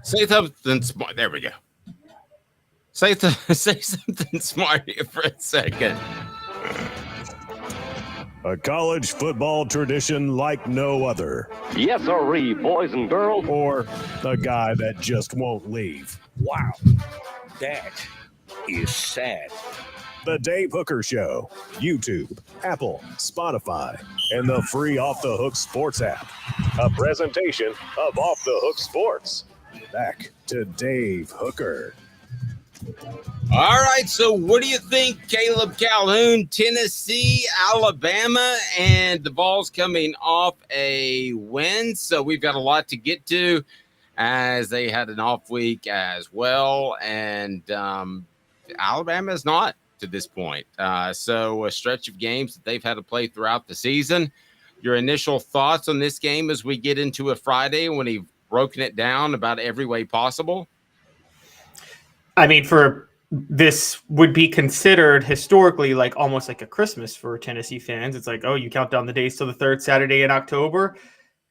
Say something smart. There we go. Say something smart here for a second. A college football tradition like no other. Yes, sirree, boys and girls. Or a guy that just won't leave. Wow, that is sad. The Dave Hooker Show. YouTube, Apple, Spotify, and the free Off the Hook Sports app. A presentation of Off the Hook Sports. Back to Dave Hooker. All right, so what do you think, Caleb? Calhoun, Tennessee, Alabama, and the Vols coming off a win. So we've got a lot to get to as they had an off week as well. And Alabama is not to this point. So a stretch of games that they've had to play throughout the season. Your initial thoughts on this game as we get into a Friday when you've broken it down about every way possible? I mean, this would be considered historically like almost like a Christmas for Tennessee fans. It's like, oh, you count down the days till the third Saturday in October.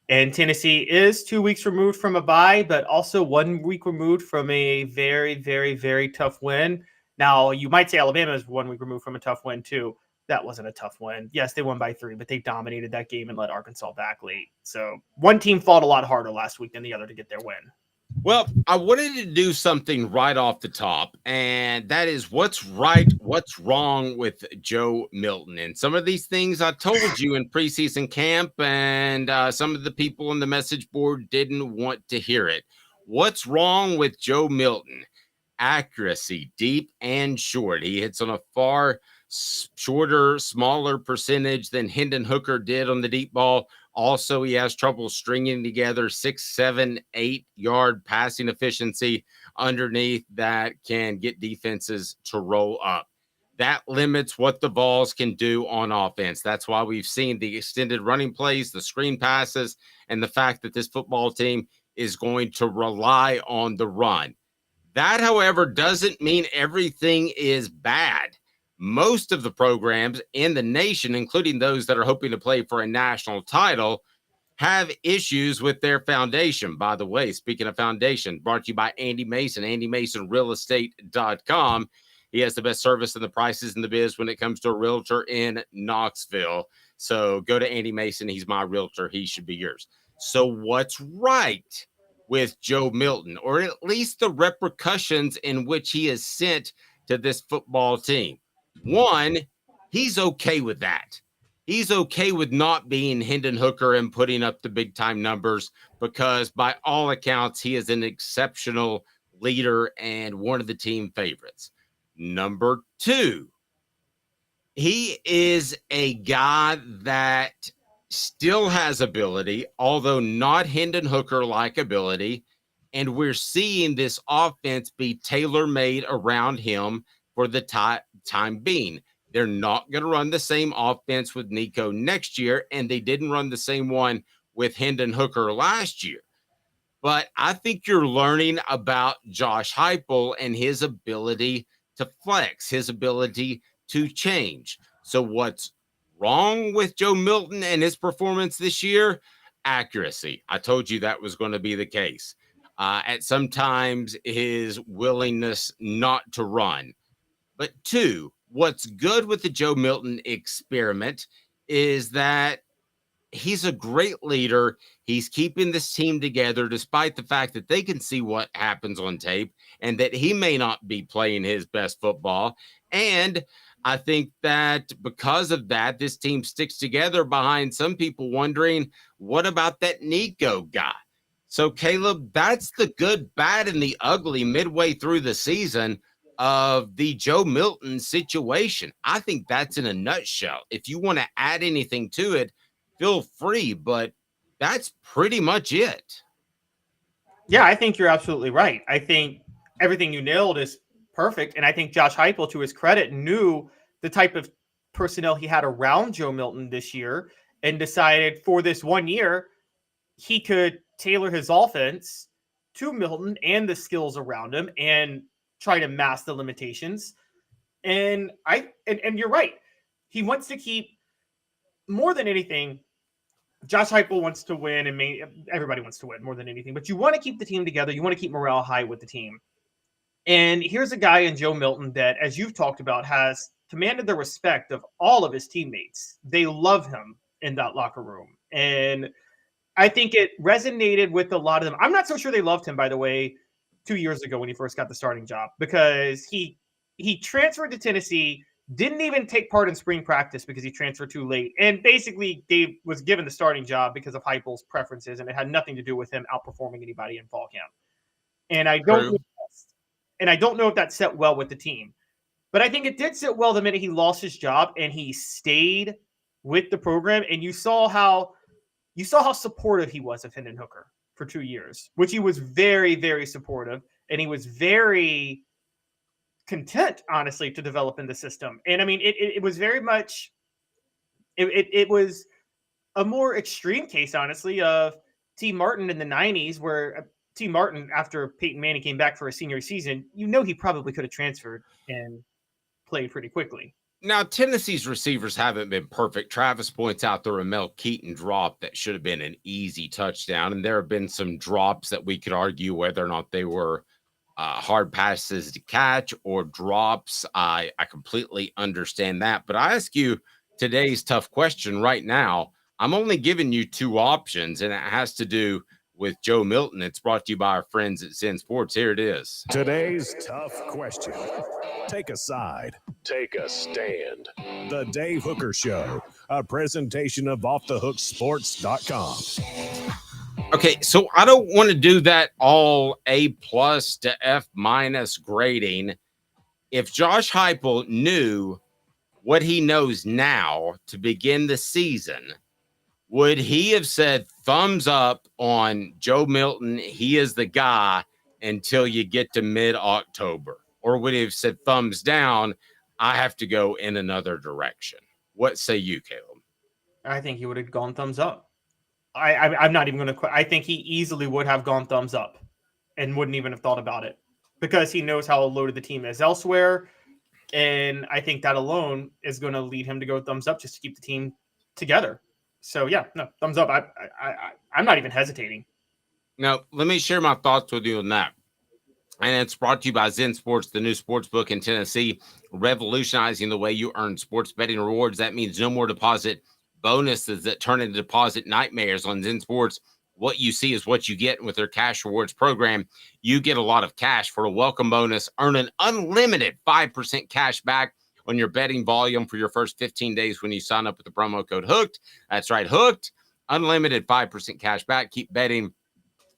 And Tennessee is 2 weeks removed from a bye, but also 1 week removed from a very, very, very tough win. Now, you might say Alabama is 1 week removed from a tough win, too. That wasn't a tough win. Yes, they won by 3, but they dominated that game and let Arkansas back late. So one team fought a lot harder last week than the other to get their win. Well, I wanted to do something right off the top, and that is what's right, what's wrong with Joe Milton. And some of these things I told you in preseason camp, and some of the people on the message board didn't want to hear it. What's wrong with Joe Milton? Accuracy, deep and short. He hits on a far shorter, smaller percentage than Hendon Hooker did on the deep ball. Also, he has trouble stringing together 6, 7, 8-yard passing efficiency underneath that can get defenses to roll up. That limits what the Vols can do on offense. That's why we've seen the extended running plays, the screen passes, and the fact that this football team is going to rely on the run. That, however, doesn't mean everything is bad. Most of the programs in the nation, including those that are hoping to play for a national title, have issues with their foundation. By the way, speaking of foundation, brought to you by Andy Mason, AndyMasonRealEstate.com. He has the best service and the prices in the biz when it comes to a realtor in Knoxville. So go to Andy Mason. He's my realtor. He should be yours. So what's right with Joe Milton, or at least the repercussions in which he is sent to this football team? One, he's okay with that. He's okay with not being Hendon Hooker and putting up the big time numbers because by all accounts, he is an exceptional leader and one of the team favorites. Number two, he is a guy that still has ability, although not Hendon Hooker-like ability. And we're seeing this offense be tailor-made around him for the time being. They're not going to run the same offense with Nico next year, and they didn't run the same one with Hendon Hooker last year. But I think you're learning about Josh Heupel and his ability to flex, his ability to change. So what's wrong with Joe Milton and his performance this year? Accuracy. I told you that was going to be the case. At sometimes his willingness not to run. But two, what's good with the Joe Milton experiment is that he's a great leader. He's keeping this team together despite the fact that they can see what happens on tape and that he may not be playing his best football. And I think that because of that, this team sticks together behind some people wondering, what about that Nico guy? So, Caleb, that's the good, bad, and the ugly midway through the season of the Joe Milton situation. I think that's in a nutshell. If you want to add anything to it, feel free, but that's pretty much it. Yeah, I think you're absolutely right. I think everything you nailed is perfect. And I think Josh Heupel, to his credit, knew the type of personnel he had around Joe Milton this year and decided for this 1 year, he could tailor his offense to Milton and the skills around him and try to mask the limitations. And you're right. He wants to keep, more than anything, Josh Heupel wants to win, and everybody wants to win more than anything. But you want to keep the team together. You want to keep morale high with the team. And here's a guy in Joe Milton that, as you've talked about, has commanded the respect of all of his teammates. They love him in that locker room. And I think it resonated with a lot of them. I'm not so sure they loved him, by the way, 2 years ago when he first got the starting job, because he transferred to Tennessee, didn't even take part in spring practice because he transferred too late. And basically, Dave was given the starting job because of Heupel's preferences, and it had nothing to do with him outperforming anybody in fall camp. And I don't know if that set well with the team. But I think it did sit well the minute he lost his job and he stayed with the program. And you saw how supportive he was of Hendon Hooker for 2 years, which he was very, very supportive. And he was very content, honestly, to develop in the system. And I mean, it was very much, it was a more extreme case, honestly, of T. Martin in the 90s, where T. Martin, after Peyton Manning came back for a senior season, he probably could have transferred and played pretty quickly. Now, Tennessee's receivers haven't been perfect. Travis points out the Ramel Keaton drop that should have been an easy touchdown. And there have been some drops that we could argue whether or not they were hard passes to catch or drops. I completely understand that. But I ask you today's tough question right now. I'm only giving you two options, and it has to do with Joe Milton. It's brought to you by our friends at Zen Sports. Here it is. Today's tough question. Take a side. Take a stand. The Dave Hooker Show, a presentation of offthehooksports.com. Okay, so I don't want to do that all A+ to F- grading. If Josh Heupel knew what he knows now to begin the season, would he have said thumbs up on Joe Milton? He is the guy until you get to mid-October. Or would he have said thumbs down? I have to go in another direction. What say you, Caleb? I think he would have gone thumbs up. I'm not even going to. I think he easily would have gone thumbs up and wouldn't even have thought about it because he knows how loaded the team is elsewhere. And I think that alone is going to lead him to go thumbs up just to keep the team together. So, yeah, no, thumbs up. I'm not even hesitating. Now, let me share my thoughts with you on that. And it's brought to you by Zen Sports, the new sports book in Tennessee, revolutionizing the way you earn sports betting rewards. That means no more deposit bonuses that turn into deposit nightmares on Zen Sports. What you see is what you get with their cash rewards program. You get a lot of cash for a welcome bonus. Earn an unlimited 5% cash back on your betting volume for your first 15 days when you sign up with the promo code HOOKED. That's right, HOOKED. Unlimited 5% cash back. Keep betting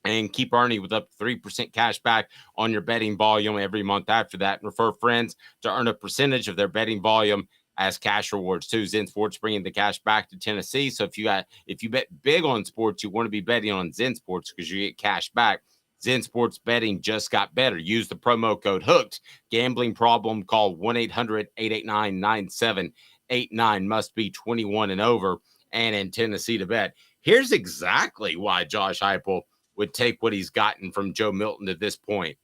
and keep earning with up to 3% cash back on your betting volume every month after that. And refer friends to earn a percentage of their betting volume as cash rewards too. Zen Sports bringing the cash back to Tennessee. So if you bet big on sports, you want to be betting on Zen Sports because you get cash back. Zen Sports betting just got better. Use the promo code HOOKED. Gambling problem? Call 1-800-889-9789. Must be 21 and over and in Tennessee to bet. Here's exactly why Josh Heupel would take what he's gotten from Joe Milton at this point.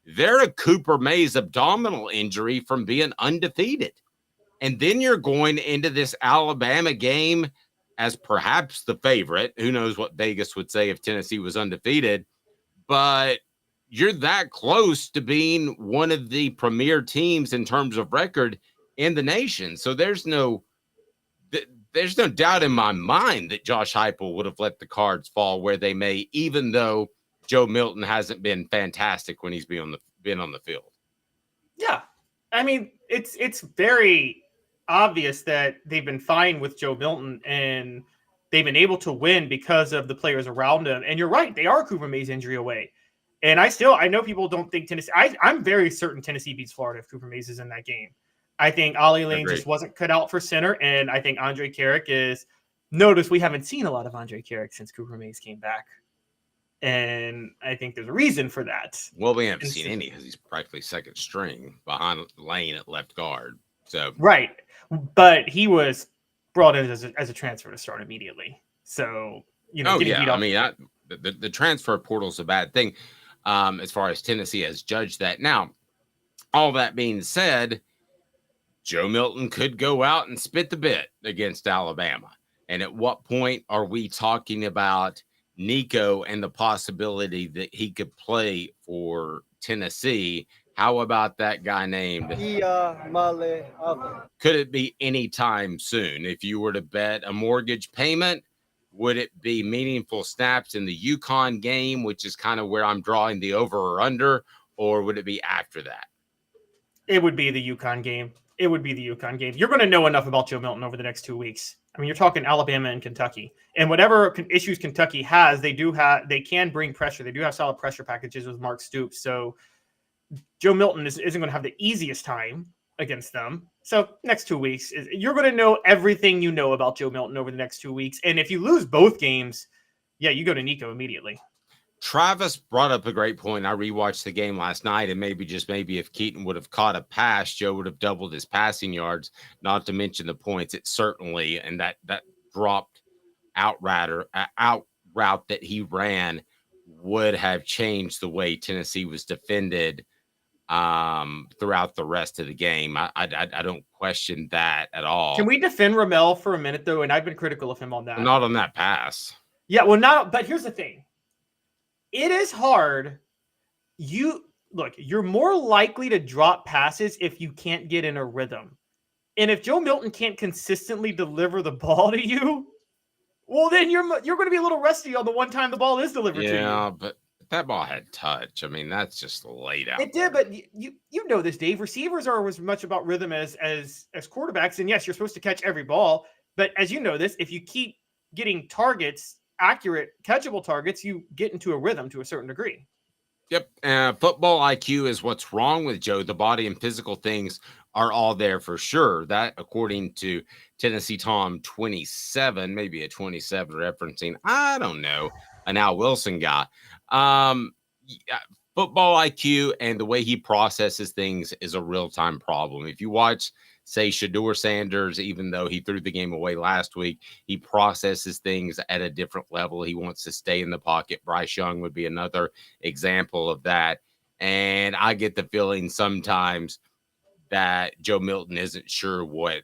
They're a Cooper Mays abdominal injury from being undefeated. And then you're going into this Alabama game as perhaps the favorite. Who knows what Vegas would say if Tennessee was undefeated. But you're that close to being one of the premier teams in terms of record in the nation. So there's no doubt in my mind that Josh Heupel would have let the cards fall where they may, even though Joe Milton hasn't been fantastic when he's been on the field. Yeah. I mean, it's very obvious that they've been fine with Joe Milton and they've been able to win because of the players around him. And you're right, they are Cooper Mays injury away. And I know people don't think Tennessee. I'm very certain Tennessee beats Florida if Cooper Mays is in that game. I think Ollie Lane just wasn't cut out for center, and I think Andre Carrick is. Notice we haven't seen a lot of Andre Carrick since Cooper Mays came back, and I think there's a reason for that. Well, we haven't seen any because he's practically second string behind Lane at left guard. So right, but he was brought in as a transfer to start immediately. So the transfer portal is a bad thing as far as Tennessee has judged that. Now, all that being said, Joe Milton could go out and spit the bit against Alabama. And at what point are we talking about Nico and the possibility that he could play for Tennessee? How about that guy named? Could it be anytime soon? If you were to bet a mortgage payment, would it be meaningful snaps in the UConn game, which is kind of where I'm drawing the over or under, or would it be after that? It would be the UConn game. It would be the UConn game. You're going to know enough about Joe Milton over the next 2 weeks. I mean, you're talking Alabama and Kentucky, and whatever issues Kentucky has, they can bring pressure. They do have solid pressure packages with Mark Stoops. So Joe Milton isn't going to have the easiest time against them. So next 2 weeks, you're going to know everything you know about Joe Milton over the next 2 weeks. And if you lose both games, yeah, you go to Nico immediately. Travis brought up a great point. I rewatched the game last night, and maybe if Keaton would have caught a pass, Joe would have doubled his passing yards, not to mention the points. It certainly, and that dropped out route that he ran would have changed the way Tennessee was defended throughout the rest of the game. I don't question that at all. Can we defend Ramel for a minute, though? And I've been critical of him on that. Not on that pass. Yeah, well, but here's the thing. It is hard. You're more likely to drop passes if you can't get in a rhythm. And if Joe Milton can't consistently deliver the ball to you, well, then you're going to be a little rusty on the one time the ball is delivered to you. Yeah, but that ball had touch. I mean, that's just laid out. It did, but you know this, Dave. Receivers are as much about rhythm as quarterbacks. And yes, you're supposed to catch every ball. But as you know this, if you keep getting targets, accurate, catchable targets, you get into a rhythm to a certain degree. Yep. Football IQ is what's wrong with Joe. The body and physical things are all there for sure. That, according to Tennessee Tom 27, maybe a 27 referencing, I don't know, an Al Wilson guy. Football IQ and the way he processes things is a real-time problem. If you watch, say, Shedeur Sanders, even though he threw the game away last week, he processes things at a different level. He wants to stay in the pocket. Bryce Young would be another example of that. And I get the feeling sometimes that Joe Milton isn't sure what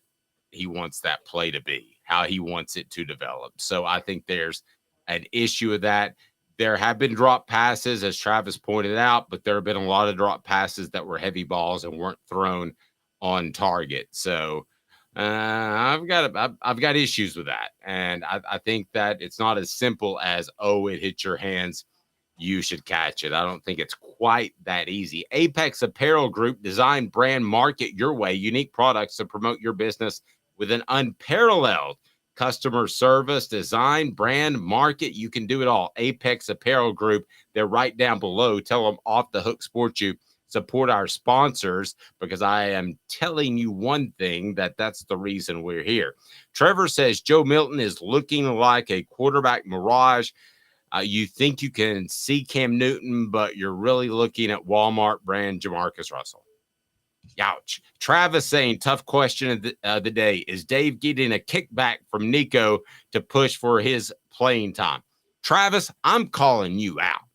he wants that play to be, how he wants it to develop. So I think there's an issue with that. There have been drop passes, as Travis pointed out, but there have been a lot of drop passes that were heavy balls and weren't thrown on target. So I've got issues with that. And I think that it's not as simple as, oh, it hit your hands, you should catch it. I don't think it's quite that easy. Apex Apparel Group, design, brand, market your way, unique products to promote your business with an unparalleled customer service, design, brand, market. You can do it all. Apex Apparel Group. They're right down below. Tell them Off the Hook Sports You support our sponsors, because I am telling you one thing, that's the reason we're here. Trevor says Joe Milton is looking like a quarterback mirage. You think you can see Cam Newton, but you're really looking at Walmart brand Jamarcus Russell. Ouch. Travis saying, tough question of the day. Is Dave getting a kickback from Nico to push for his playing time? Travis, I'm calling you out,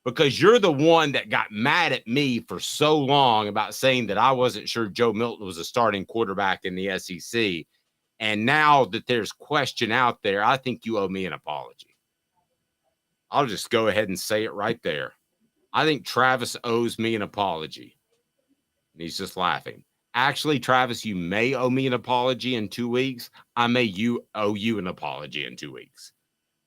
because you're the one that got mad at me for so long about saying that I wasn't sure Joe Milton was a starting quarterback in the SEC. And now that there's question out there, I think you owe me an apology. I'll just go ahead and say it right there. I think Travis owes me an apology. And he's just laughing. Actually, Travis, you may owe me an apology in 2 weeks. I may owe you an apology in 2 weeks,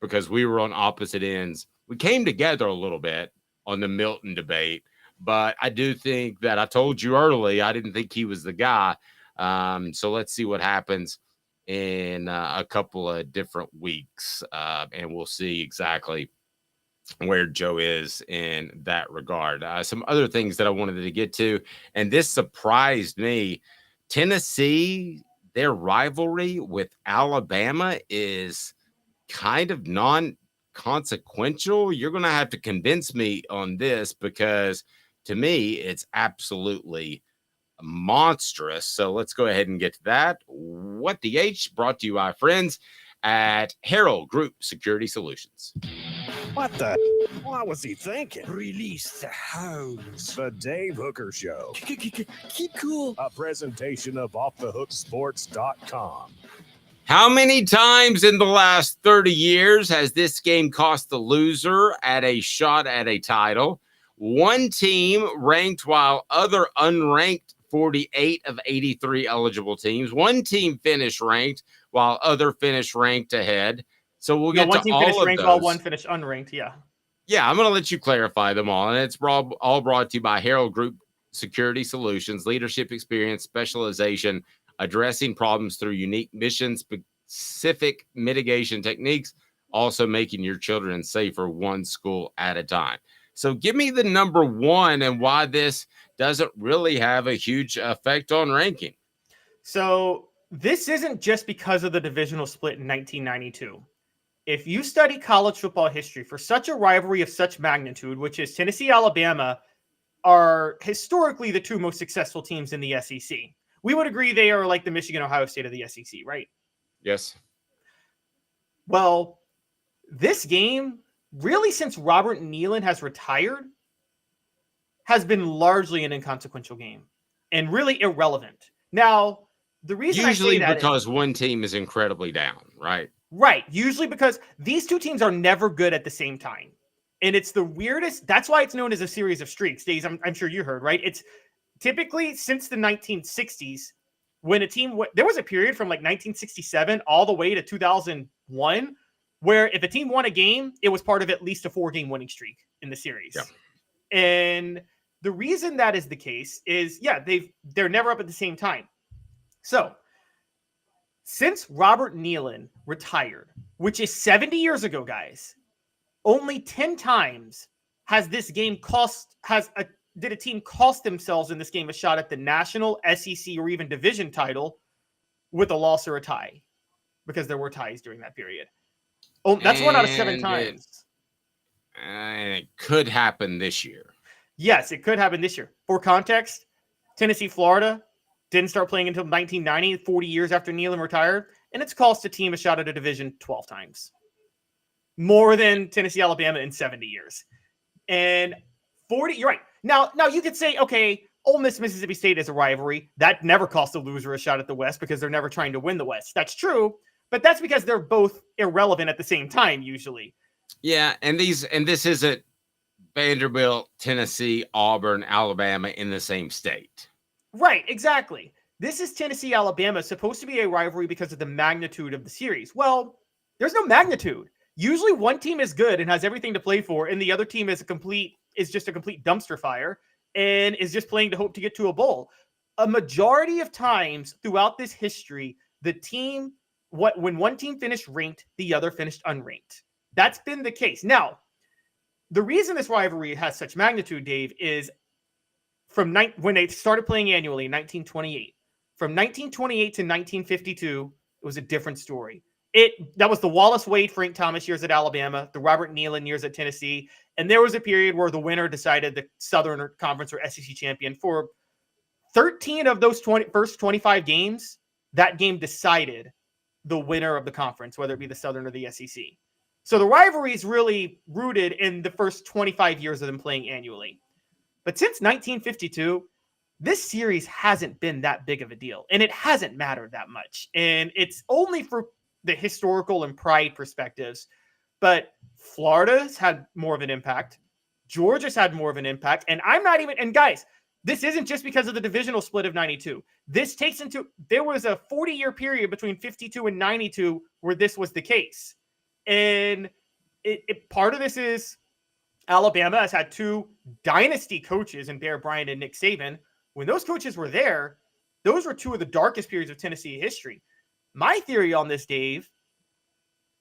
because we were on opposite ends. We came together a little bit on the Milton debate, but I do think that I told you early I didn't think he was the guy. So let's see what happens in a couple of different weeks, and we'll see exactly where Joe is in that regard. Some other things that I wanted to get to, and this surprised me. Tennessee, their rivalry with Alabama is kind of non-consequential. You're going to have to convince me on this, because to me, it's absolutely monstrous. So let's go ahead and get to that. What the H, brought to you by friends at Herald Group Security Solutions. What the? What was he thinking? Release the hounds. The Dave Hooker Show. Keep cool. A presentation of OffTheHookSports.com. How many times in the last 30 years has this game cost the loser at a shot at a title? One team ranked while other unranked 48 of 83 eligible teams. One team finished ranked while other finished ranked ahead. So we'll get one to team all finished of ranked those. while one finished unranked. Yeah. Yeah, I'm going to let you clarify them all. And it's all brought to you by Herald Group Security Solutions, leadership experience, specialization, addressing problems through unique mission-specific mitigation techniques, also making your children safer one school at a time. So give me the number one and why this doesn't really have a huge effect on ranking. So this isn't just because of the divisional split in 1992. If you study college football history, for such a rivalry of such magnitude, which is Tennessee, Alabama, are historically the two most successful teams in the SEC. We would agree they are like the Michigan, Ohio State of the SEC, right? Yes. Well, this game, really since Robert Nealon has retired, has been largely an inconsequential game and really irrelevant. Now, the reason usually I say that because one team is incredibly down, right? Right. Usually because these two teams are never good at the same time. And it's the weirdest. That's why it's known as a series of streaks. Days, I'm sure you heard, right? It's typically since the 1960s when a team, there was a period from like 1967 all the way to 2001 where if a team won a game, it was part of at least a 4-game winning streak in the series. Yeah. And the reason that is the case is, they're never up at the same time. So since Robert Nealon retired, which is 70 years ago, guys, only 10 times has this game did a team cost themselves in this game a shot at the national, SEC, or even division title with a loss or a tie, because there were ties during that period. Oh, that's 1 out of 7 times. It could happen this year. Yes, it could happen this year. For context, Tennessee, Florida didn't start playing until 1990, 40 years after Nealon retired, and it's cost a team a shot at a division 12 times. More than Tennessee, Alabama in 70 years. And 40, you're right. Now you could say, okay, Ole Miss, Mississippi State is a rivalry. That never cost a loser a shot at the West because they're never trying to win the West. That's true, but that's because they're both irrelevant at the same time, usually. Yeah, and this isn't Vanderbilt, Tennessee, Auburn, Alabama in the same state. Right, exactly. This is Tennessee, Alabama, supposed to be a rivalry because of the magnitude of the series. Well, there's no magnitude. Usually one team is good and has everything to play for, and the other team is just a complete dumpster fire and is just playing to hope to get to a bowl. A majority of times throughout this history, when one team finished ranked, the other finished unranked. That's been the case. Now, the reason this rivalry has such magnitude, Dave, is when they started playing annually in 1928. From 1928 to 1952, it was a different story. That was the Wallace Wade, Frank Thomas years at Alabama, the Robert Nealon years at Tennessee, and there was a period where the winner decided the Southern Conference or SEC champion. For 13 of those first 25 games, that game decided the winner of the conference, whether it be the Southern or the SEC. So the rivalry is really rooted in the first 25 years of them playing annually. But since 1952, this series hasn't been that big of a deal, and it hasn't mattered that much. And it's only for the historical and pride perspectives. But Florida's had more of an impact. Georgia's had more of an impact. And guys, this isn't just because of the divisional split of 92. There was a 40-year period between 52 and 92 where this was the case. And part of this is Alabama has had 2 dynasty coaches in Bear Bryant and Nick Saban. When those coaches were there, those were 2 of the darkest periods of Tennessee history. My theory on this, Dave,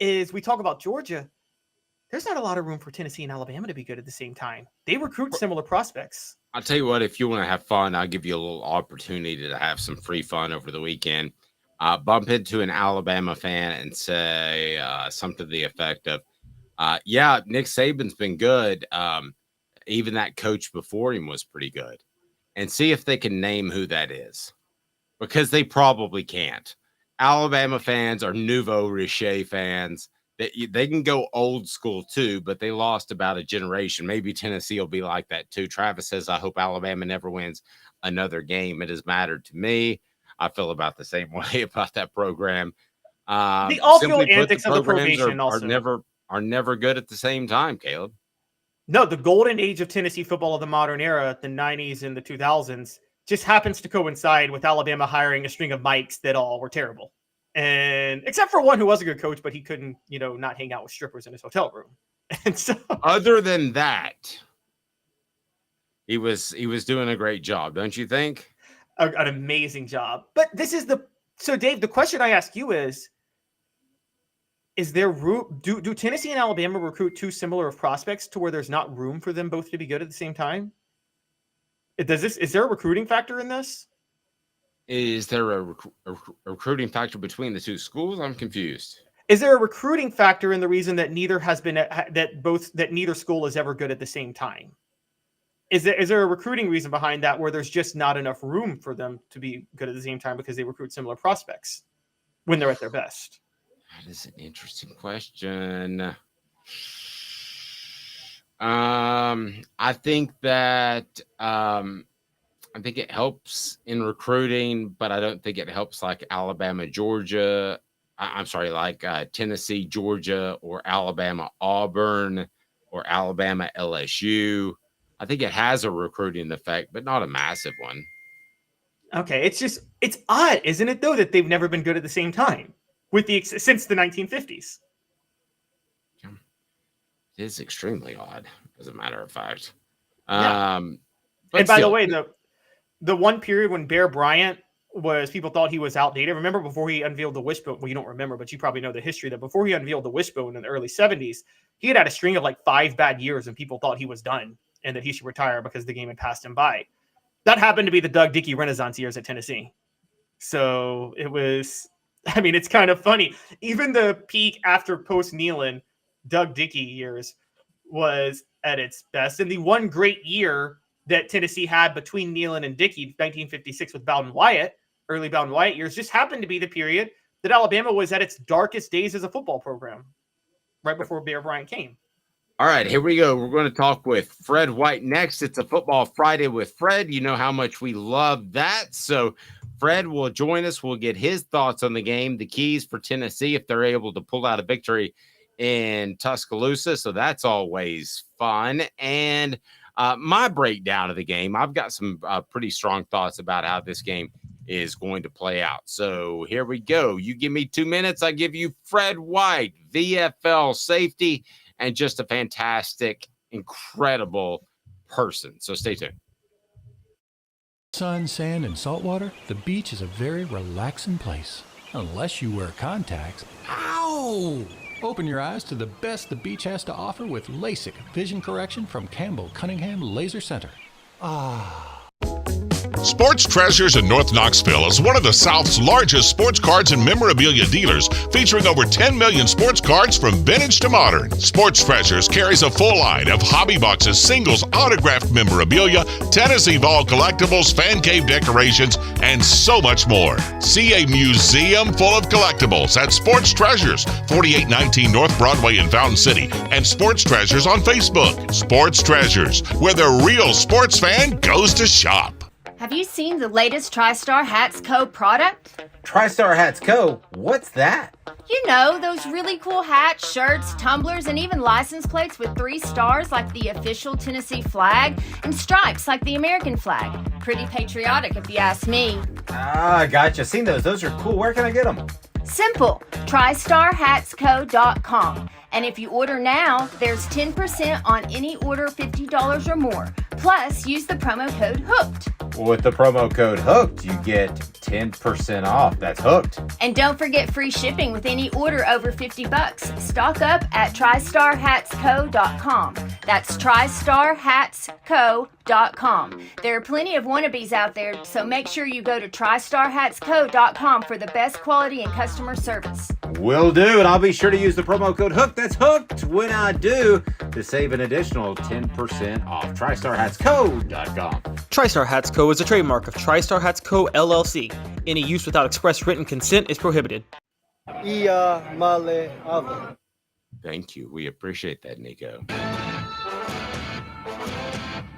is we talk about Georgia. There's not a lot of room for Tennessee and Alabama to be good at the same time. They recruit similar prospects. I'll tell you what, if you want to have fun, I'll give you a little opportunity to have some free fun over the weekend. Bump into an Alabama fan and say something to the effect of, Nick Saban's been good. Even that coach before him was pretty good. And see if they can name who that is. Because they probably can't. Alabama fans are nouveau riche fans. They can go old school too, but they lost about a generation. Maybe Tennessee will be like that too. Travis says, I hope Alabama never wins another game. It has mattered to me. I feel about the same way about that program. The off-field Simply put, antics of the programs probation also. are never good at the same time, Caleb. No, the golden age of Tennessee football of the modern era, the 90s and the 2000s, just happens to coincide with Alabama hiring a string of Mikes that all were terrible. And except for one who was a good coach, but he couldn't, not hang out with strippers in his hotel room. And so, other than that, he was doing a great job, don't you think? an amazing job. But so Dave, the question I ask you is there room? Do Tennessee and Alabama recruit too similar of prospects to where there's not room for them both to be good at the same time? Is there a recruiting factor in this? Is there a recruiting factor between the two schools? I'm confused. Is there a recruiting factor in the reason that neither school is ever good at the same time? Is there a recruiting reason behind that where there's just not enough room for them to be good at the same time because they recruit similar prospects when they're at their best? That is an interesting question. I think it helps in recruiting, but I don't think it helps like Alabama, Georgia. I'm sorry, like Tennessee, Georgia, or Alabama, Auburn, or Alabama, LSU. I think it has a recruiting effect, but not a massive one. Okay, it's odd, isn't it, though, that they've never been good at the same time since the 1950s. It is extremely odd, as a matter of fact. Yeah. And by the way, the one period when Bear Bryant people thought he was outdated. Remember before he unveiled the wishbone? Well, you don't remember, but you probably know the history that before he unveiled the wishbone in the early 70s, he had a string of like 5 bad years and people thought he was done and that he should retire because the game had passed him by. That happened to be the Doug Dickey Renaissance years at Tennessee. So it's kind of funny. Even the peak after post-Neyland, Doug Dickey years was at its best. And the one great year that Tennessee had between Neyland and Dickey, 1956 with Bowden Wyatt, early Bowden Wyatt years, just happened to be the period that Alabama was at its darkest days as a football program, right before Bear Bryant came. All right, here we go. We're going to talk with Fred White next. It's a Football Friday with Fred. You know how much we love that. So Fred will join us. We'll get his thoughts on the game, the keys for Tennessee if they're able to pull out a victory in Tuscaloosa. So that's always fun. And my breakdown of the game, I've got some pretty strong thoughts about how this game is going to play out. So here we go. You give me 2 minutes. I give you Fred White, VFL safety, and just a fantastic, incredible person. So stay tuned. Sun, sand, and salt water, the beach is a very relaxing place. Unless you wear contacts. Ow! Open your eyes to the best the beach has to offer with LASIK vision correction from Campbell Cunningham Laser Center. Sports Treasures in North Knoxville is one of the South's largest sports cards and memorabilia dealers, featuring over 10 million sports cards from vintage to modern. Sports Treasures carries a full line of hobby boxes, singles, autographed memorabilia, Tennessee Vol collectibles, fan cave decorations, and so much more. See a museum full of collectibles at Sports Treasures, 4819 North Broadway in Fountain City, and Sports Treasures on Facebook. Sports Treasures, where the real sports fan goes to shop. Have you seen the latest TriStar Hats Co. product? TriStar Hats Co.? What's that? You know, those really cool hats, shirts, tumblers, and even license plates with 3 stars like the official Tennessee flag and stripes like the American flag. Pretty patriotic if you ask me. Gotcha. Seen those. Those are cool. Where can I get them? Simple. TriStarHatsCo.com. And if you order now, there's 10% on any order $50 or more. Plus, use the promo code HOOKED. With the promo code HOOKED, you get 10% off. That's hooked. And don't forget free shipping with any order over $50. Stock up at TriStarHatsCo.com. That's TriStarHatsCo.com. There are plenty of wannabes out there, so make sure you go to TriStarHatsCo.com for the best quality and customer service. Will do, and I'll be sure to use the promo code HOOKED. That's hooked when I do, to save an additional 10% off. TriStarHatsCo.com. TriStar Hats Co. is a trademark of TriStar Hats Co. LLC. Any use without express written consent is prohibited. Thank you. We appreciate that, Nico.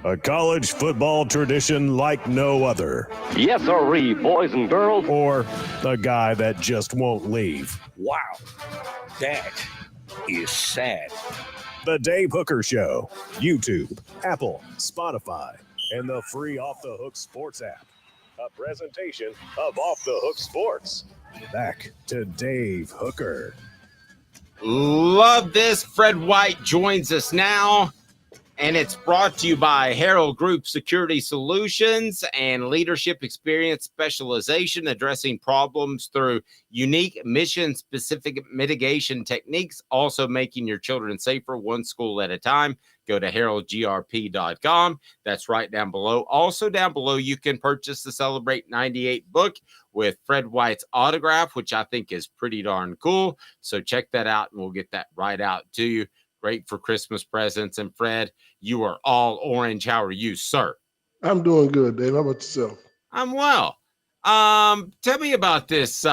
A college football tradition like no other. Yes, sirree, boys and girls. Or a guy that just won't leave. Wow, that is sad. The Dave Hooker Show. YouTube, Apple, Spotify, and the free Off the Hook Sports app. A presentation of Off the Hook Sports. Back to Dave Hooker. Love this. Fred White joins us now. And it's brought to you by Herald Group Security Solutions and Leadership Experience Specialization, addressing problems through unique mission-specific mitigation techniques, also making your children safer one school at a time. Go to heraldgrp.com. That's right down below. Also down below, you can purchase the Celebrate 98 book with Fred White's autograph, which I think is pretty darn cool. So check that out, and we'll get that right out to you. Great for Christmas presents. And Fred, you are all orange. How are you, sir? I'm doing good, Dave. How about yourself? I'm well. Tell me about this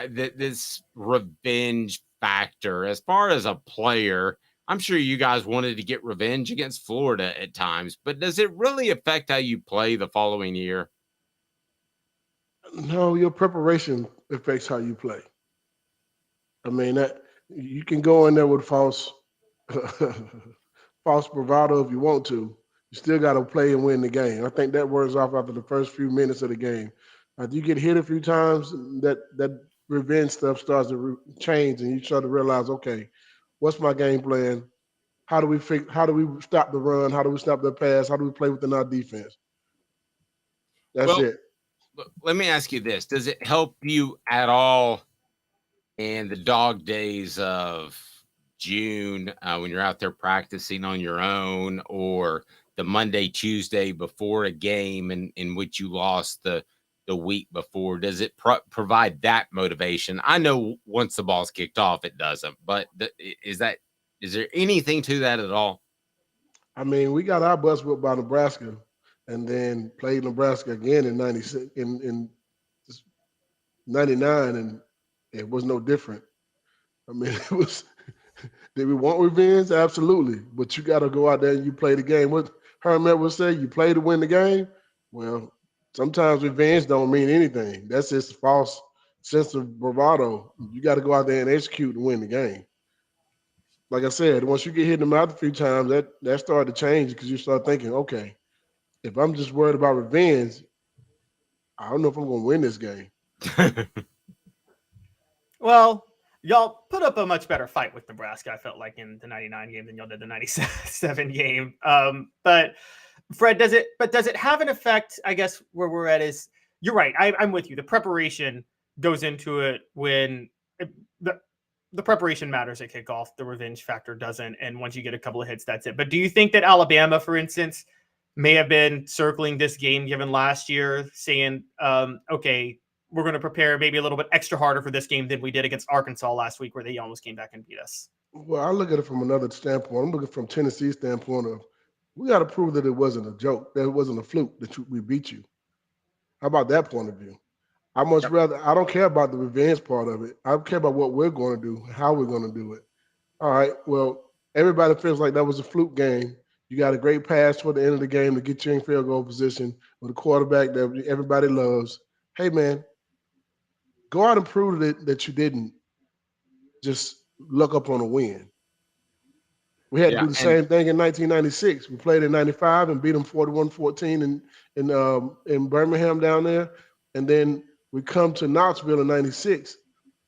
this revenge factor. As far as a player, I'm sure you guys wanted to get revenge against Florida at times, but does it really affect how you play the following year? No, your preparation affects how you play. I mean, that you can go in there with false bravado if you want to. You still got to play and win the game. I think that wears off after the first few minutes of the game. If you get hit a few times, that revenge stuff starts to change, and you start to realize, okay, what's my game plan? How do we stop the run? How do we stop the pass? How do we play within our defense? That's it. Let me ask you this. Does it help you at all in the dog days of June when you're out there practicing on your own, or the Monday, Tuesday before a game in which you lost the week before? Does it provide that motivation? I know once the ball's kicked off, it doesn't, but is there anything to that at all? I mean, we got our butts whipped by Nebraska and then played Nebraska again in 96 in 99, and it was no different. I mean, it was. Did we want revenge? Absolutely. But you got to go out there and you play the game. What Herman would say, you play to win the game. Well, sometimes revenge don't mean anything. That's just a false sense of bravado. You got to go out there and execute and win the game. Like I said, once you get hit in the mouth a few times, that started to change because you start thinking, okay, if I'm just worried about revenge, I don't know if I'm going to win this game. Well, y'all put up a much better fight with Nebraska, I felt like, in the 99 game than y'all did the 97 game. But Fred, does it have an effect? I guess where we're at is, you're right. I'm with you. The preparation goes into it when the preparation matters at kickoff. The revenge factor doesn't. And once you get a couple of hits, that's it. But do you think that Alabama, for instance, may have been circling this game given last year, saying, okay, we're going to prepare maybe a little bit extra harder for this game than we did against Arkansas last week, where they almost came back and beat us? Well, I look at it from another standpoint. I'm looking from Tennessee's standpoint of, we got to prove that it wasn't a joke, that it wasn't a fluke, that we beat you. How about that point of view? I don't care about the revenge part of it. I care about what we're going to do, how we're going to do it. All right, well, everybody feels like that was a fluke game. You got a great pass toward the end of the game to get you in field goal position with a quarterback that everybody loves. Hey, man, go out and prove that you didn't just look up on a win. We had to do the same thing in 1996. We played in 95 and beat them 41-14 in Birmingham down there. And then we come to Knoxville in 96,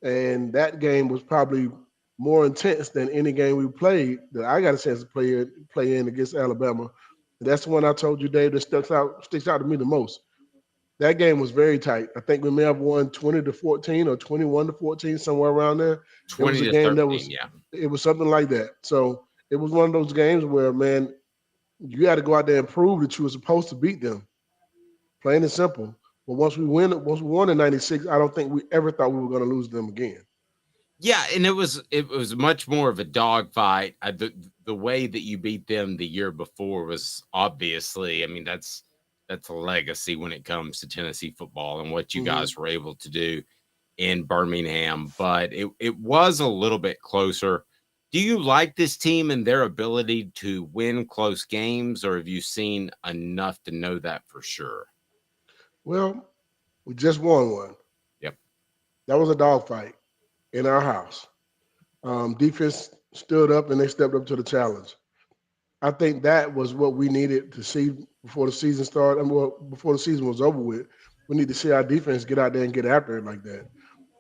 and that game was probably more intense than any game we played that I got a chance to play in against Alabama. And that's the one I told you, Dave, that sticks out to me the most. That game was very tight. I think we may have won 20-14 or 21-14, somewhere around there. 20-13, it was something like that. So it was one of those games where, man, you got to go out there and prove that you were supposed to beat them. Plain and simple. But once we won in 96, I don't think we ever thought we were going to lose them again. Yeah, and it was much more of a dogfight. The way that you beat them the year before was obviously, I mean, that's a legacy when it comes to Tennessee football and what you guys were able to do in Birmingham. But it was a little bit closer Do you like this team and their ability to win close games, or have you seen enough to know that for sure? Well, we just won one. Yep. That was a dogfight in our house. Defense stood up and they stepped up to the challenge. I think that was what we needed to see before the season started. Before the season was over with, we need to see our defense get out there and get after it like that.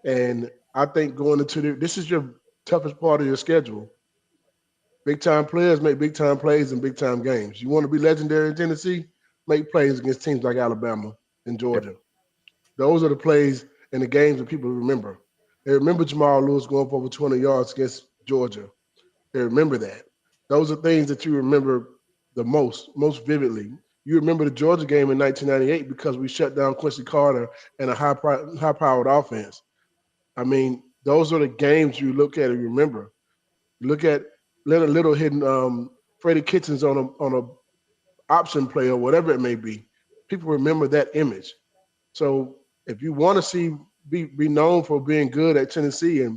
And I think going into this is your toughest part of your schedule. Big time players make big time plays in big time games. You want to be legendary in Tennessee? Make plays against teams like Alabama and Georgia. Those are the plays and the games that people remember. They remember Jamal Lewis going for over 200 yards against Georgia. They remember that. Those are things that you remember the most vividly. You remember the Georgia game in 1998 because we shut down Quincy Carter and a high-powered offense. I mean, those are the games you look at and remember. You look at Leonard Little hitting Freddie Kitchens on a option play or whatever it may be. People remember that image. So if you want to be known for being good at Tennessee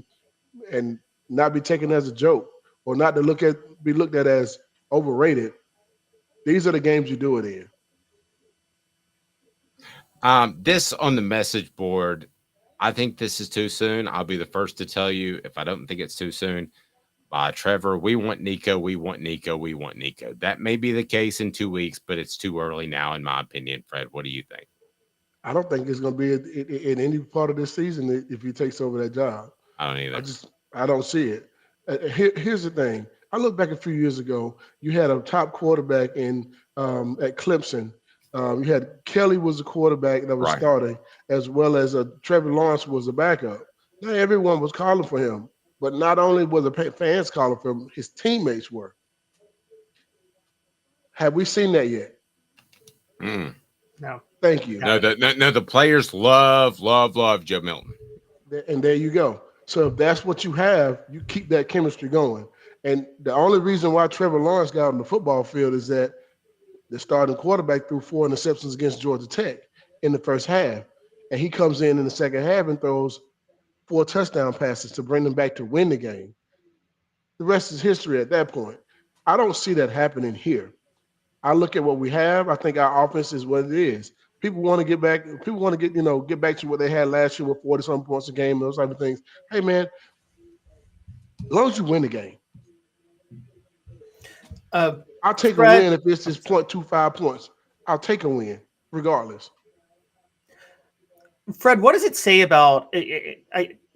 and not be taken as a joke or not to be looked at as overrated, these are the games you do it in. This on the message board, I think this is too soon. I'll be the first to tell you if I don't think it's too soon. Trevor, we want Nico. We want Nico. We want Nico. That may be the case in 2 weeks, but it's too early now, in my opinion. Fred, what do you think? I don't think it's going to be in any part of this season if he takes over that job. I don't either. I don't see it. Here's the thing. I look back a few years ago. You had a top quarterback at Clemson. You had Kelly was the quarterback that was starting, as well as Trevor Lawrence was the backup. Now everyone was calling for him, but not only were the fans calling for him, his teammates were. Have we seen that yet? No. Thank you. No, the players love Joe Milton. And there you go. So if that's what you have, you keep that chemistry going. And the only reason why Trevor Lawrence got on the football field is that the starting quarterback threw 4 interceptions against Georgia Tech in the first half. And he comes in the second half and throws 4 touchdown passes to bring them back to win the game. The rest is history at that point. I don't see that happening here. I look at what we have. I think our offense is what it is. People want to get back. People want to get back to what they had last year with 40-something points a game, those type of things. Hey, man, as long as you win the game, I'll take a win if it's just 0.25 points. I'll take a win regardless. Fred, what does it say about?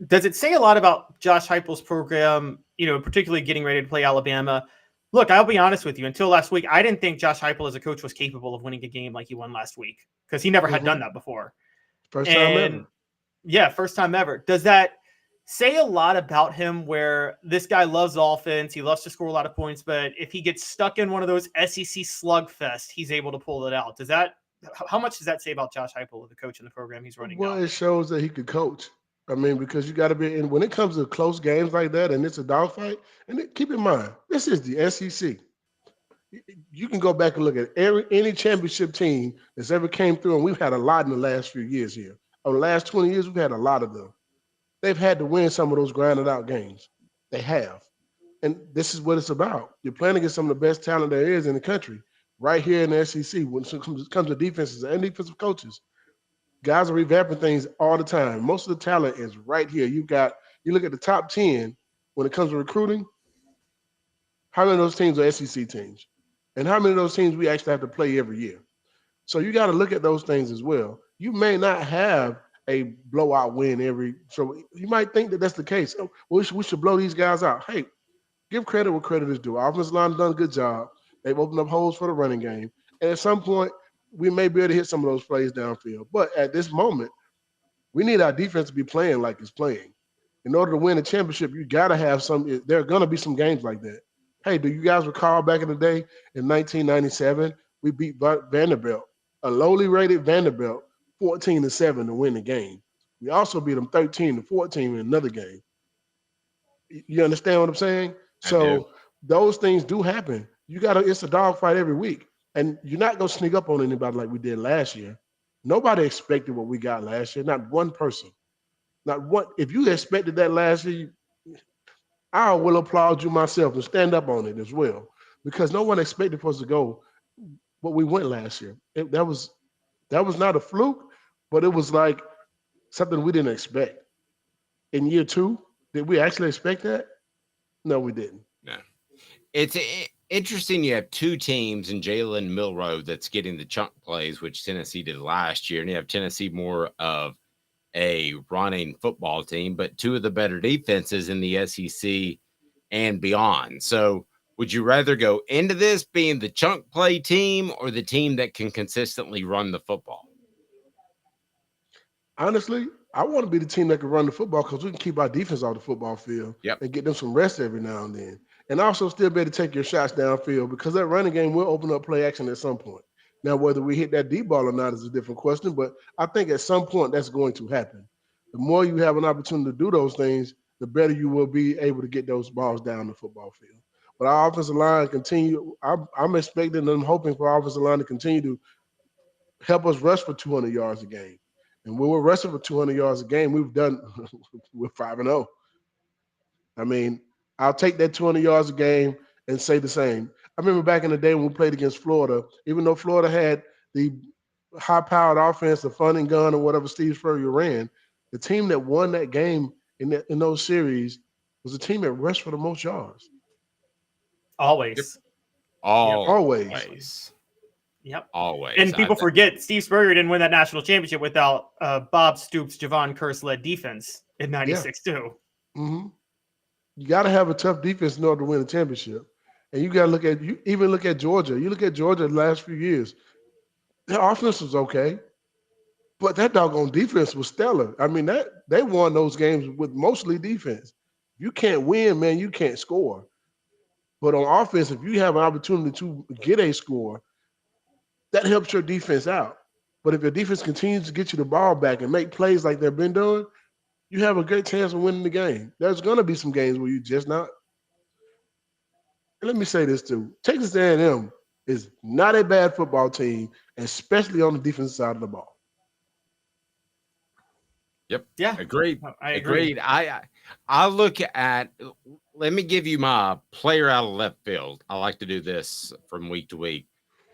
Does it say a lot about Josh Heupel's program? Particularly getting ready to play Alabama. Look, I'll be honest with you. Until last week, I didn't think Josh Heupel as a coach was capable of winning a game like he won last week because he never had done that before. First time ever. Yeah, first time ever. Does that say a lot about him where this guy loves offense, he loves to score a lot of points, but if he gets stuck in one of those SEC slugfest, he's able to pull it out? How much does that say about Josh Heupel, the coach in the program he's running now? Well, it shows that he could coach. I mean, because you got to be, and when it comes to close games like that and it's a dogfight, and keep in mind, this is the SEC. You can go back and look at any championship team that's ever came through, and we've had a lot in the last few years here. Over the last 20 years, we've had a lot of them. They've had to win some of those grinded out games. They have. And this is what it's about. You're playing against some of the best talent there is in the country, right here in the SEC when it comes to defenses and defensive coaches. Guys are revamping things all the time. Most of the talent is right here. You look at the top 10 when it comes to recruiting, how many of those teams are SEC teams? And how many of those teams we actually have to play every year? So you got to look at those things as well. You may not have a blowout win so you might think that that's the case. Oh, we should blow these guys out. Hey, give credit where credit is due. Our offensive line has done a good job. They've opened up holes for the running game. And at some point, we may be able to hit some of those plays downfield. But at this moment, we need our defense to be playing like it's playing. In order to win a championship, you got to have there are going to be some games like that. Hey, do you guys recall back in the day in 1997, we beat Vanderbilt, a lowly rated Vanderbilt, 14-7 to win the game. We also beat them 13-14 in another game. You understand what I'm saying? So those things do happen. It's a dogfight every week. And you're not going to sneak up on anybody like we did last year. Nobody expected what we got last year. Not one person. Not one. If you expected that last year, I will applaud you myself and stand up on it as well, because no one expected for us to go what we went last year. That was not a fluke, but it was like something we didn't expect. In year 2, did we actually expect that? No, we didn't. No. It's interesting. You have two teams in Jalen Milroe that's getting the chunk plays, which Tennessee did last year, and you have Tennessee more of a running football team, but two of the better defenses in the SEC and beyond. So would you rather go into this being the chunk play team or the team that can consistently run the football? Honestly, I want to be the team that can run the football because we can keep our defense off the football field and get them some rest every now and then. And also still be able to take your shots downfield, because that running game will open up play action at some point. Now, whether we hit that deep ball or not is a different question, but I think at some point that's going to happen. The more you have an opportunity to do those things, the better you will be able to get those balls down the football field. But our offensive line continue. I'm expecting and hoping for our offensive line to continue to help us rush for 200 yards a game. And when we're rushing for 200 yards a game, we're 5-0. I mean, I'll take that 200 yards a game and say the same. I remember back in the day when we played against Florida, even though Florida had the high-powered offense, the fun and gun, or whatever Steve Spurrier ran, the team that won that game in those series was the team that rushed for the most yards. Always. Always. Yep. Always. And people forget Steve Spurrier didn't win that national championship without Bob Stoops, Javon Curse-led defense in 96 too. Mm-hmm. You got to have a tough defense in order to win a championship. And you got to look at Georgia. You look at Georgia the last few years. Their offense was okay, but that doggone defense was stellar. I mean, they won those games with mostly defense. If you can't win, man, you can't score. But on offense, if you have an opportunity to get a score, that helps your defense out. But if your defense continues to get you the ball back and make plays like they've been doing, you have a great chance of winning the game. There's going to be some games where you just not. And let me say this too. Texas A&M is not a bad football team, especially on the defensive side of the ball. Yep. Yeah. Agreed. I agree. Agreed. I look at, let me give you my player out of left field. I like to do this from week to week.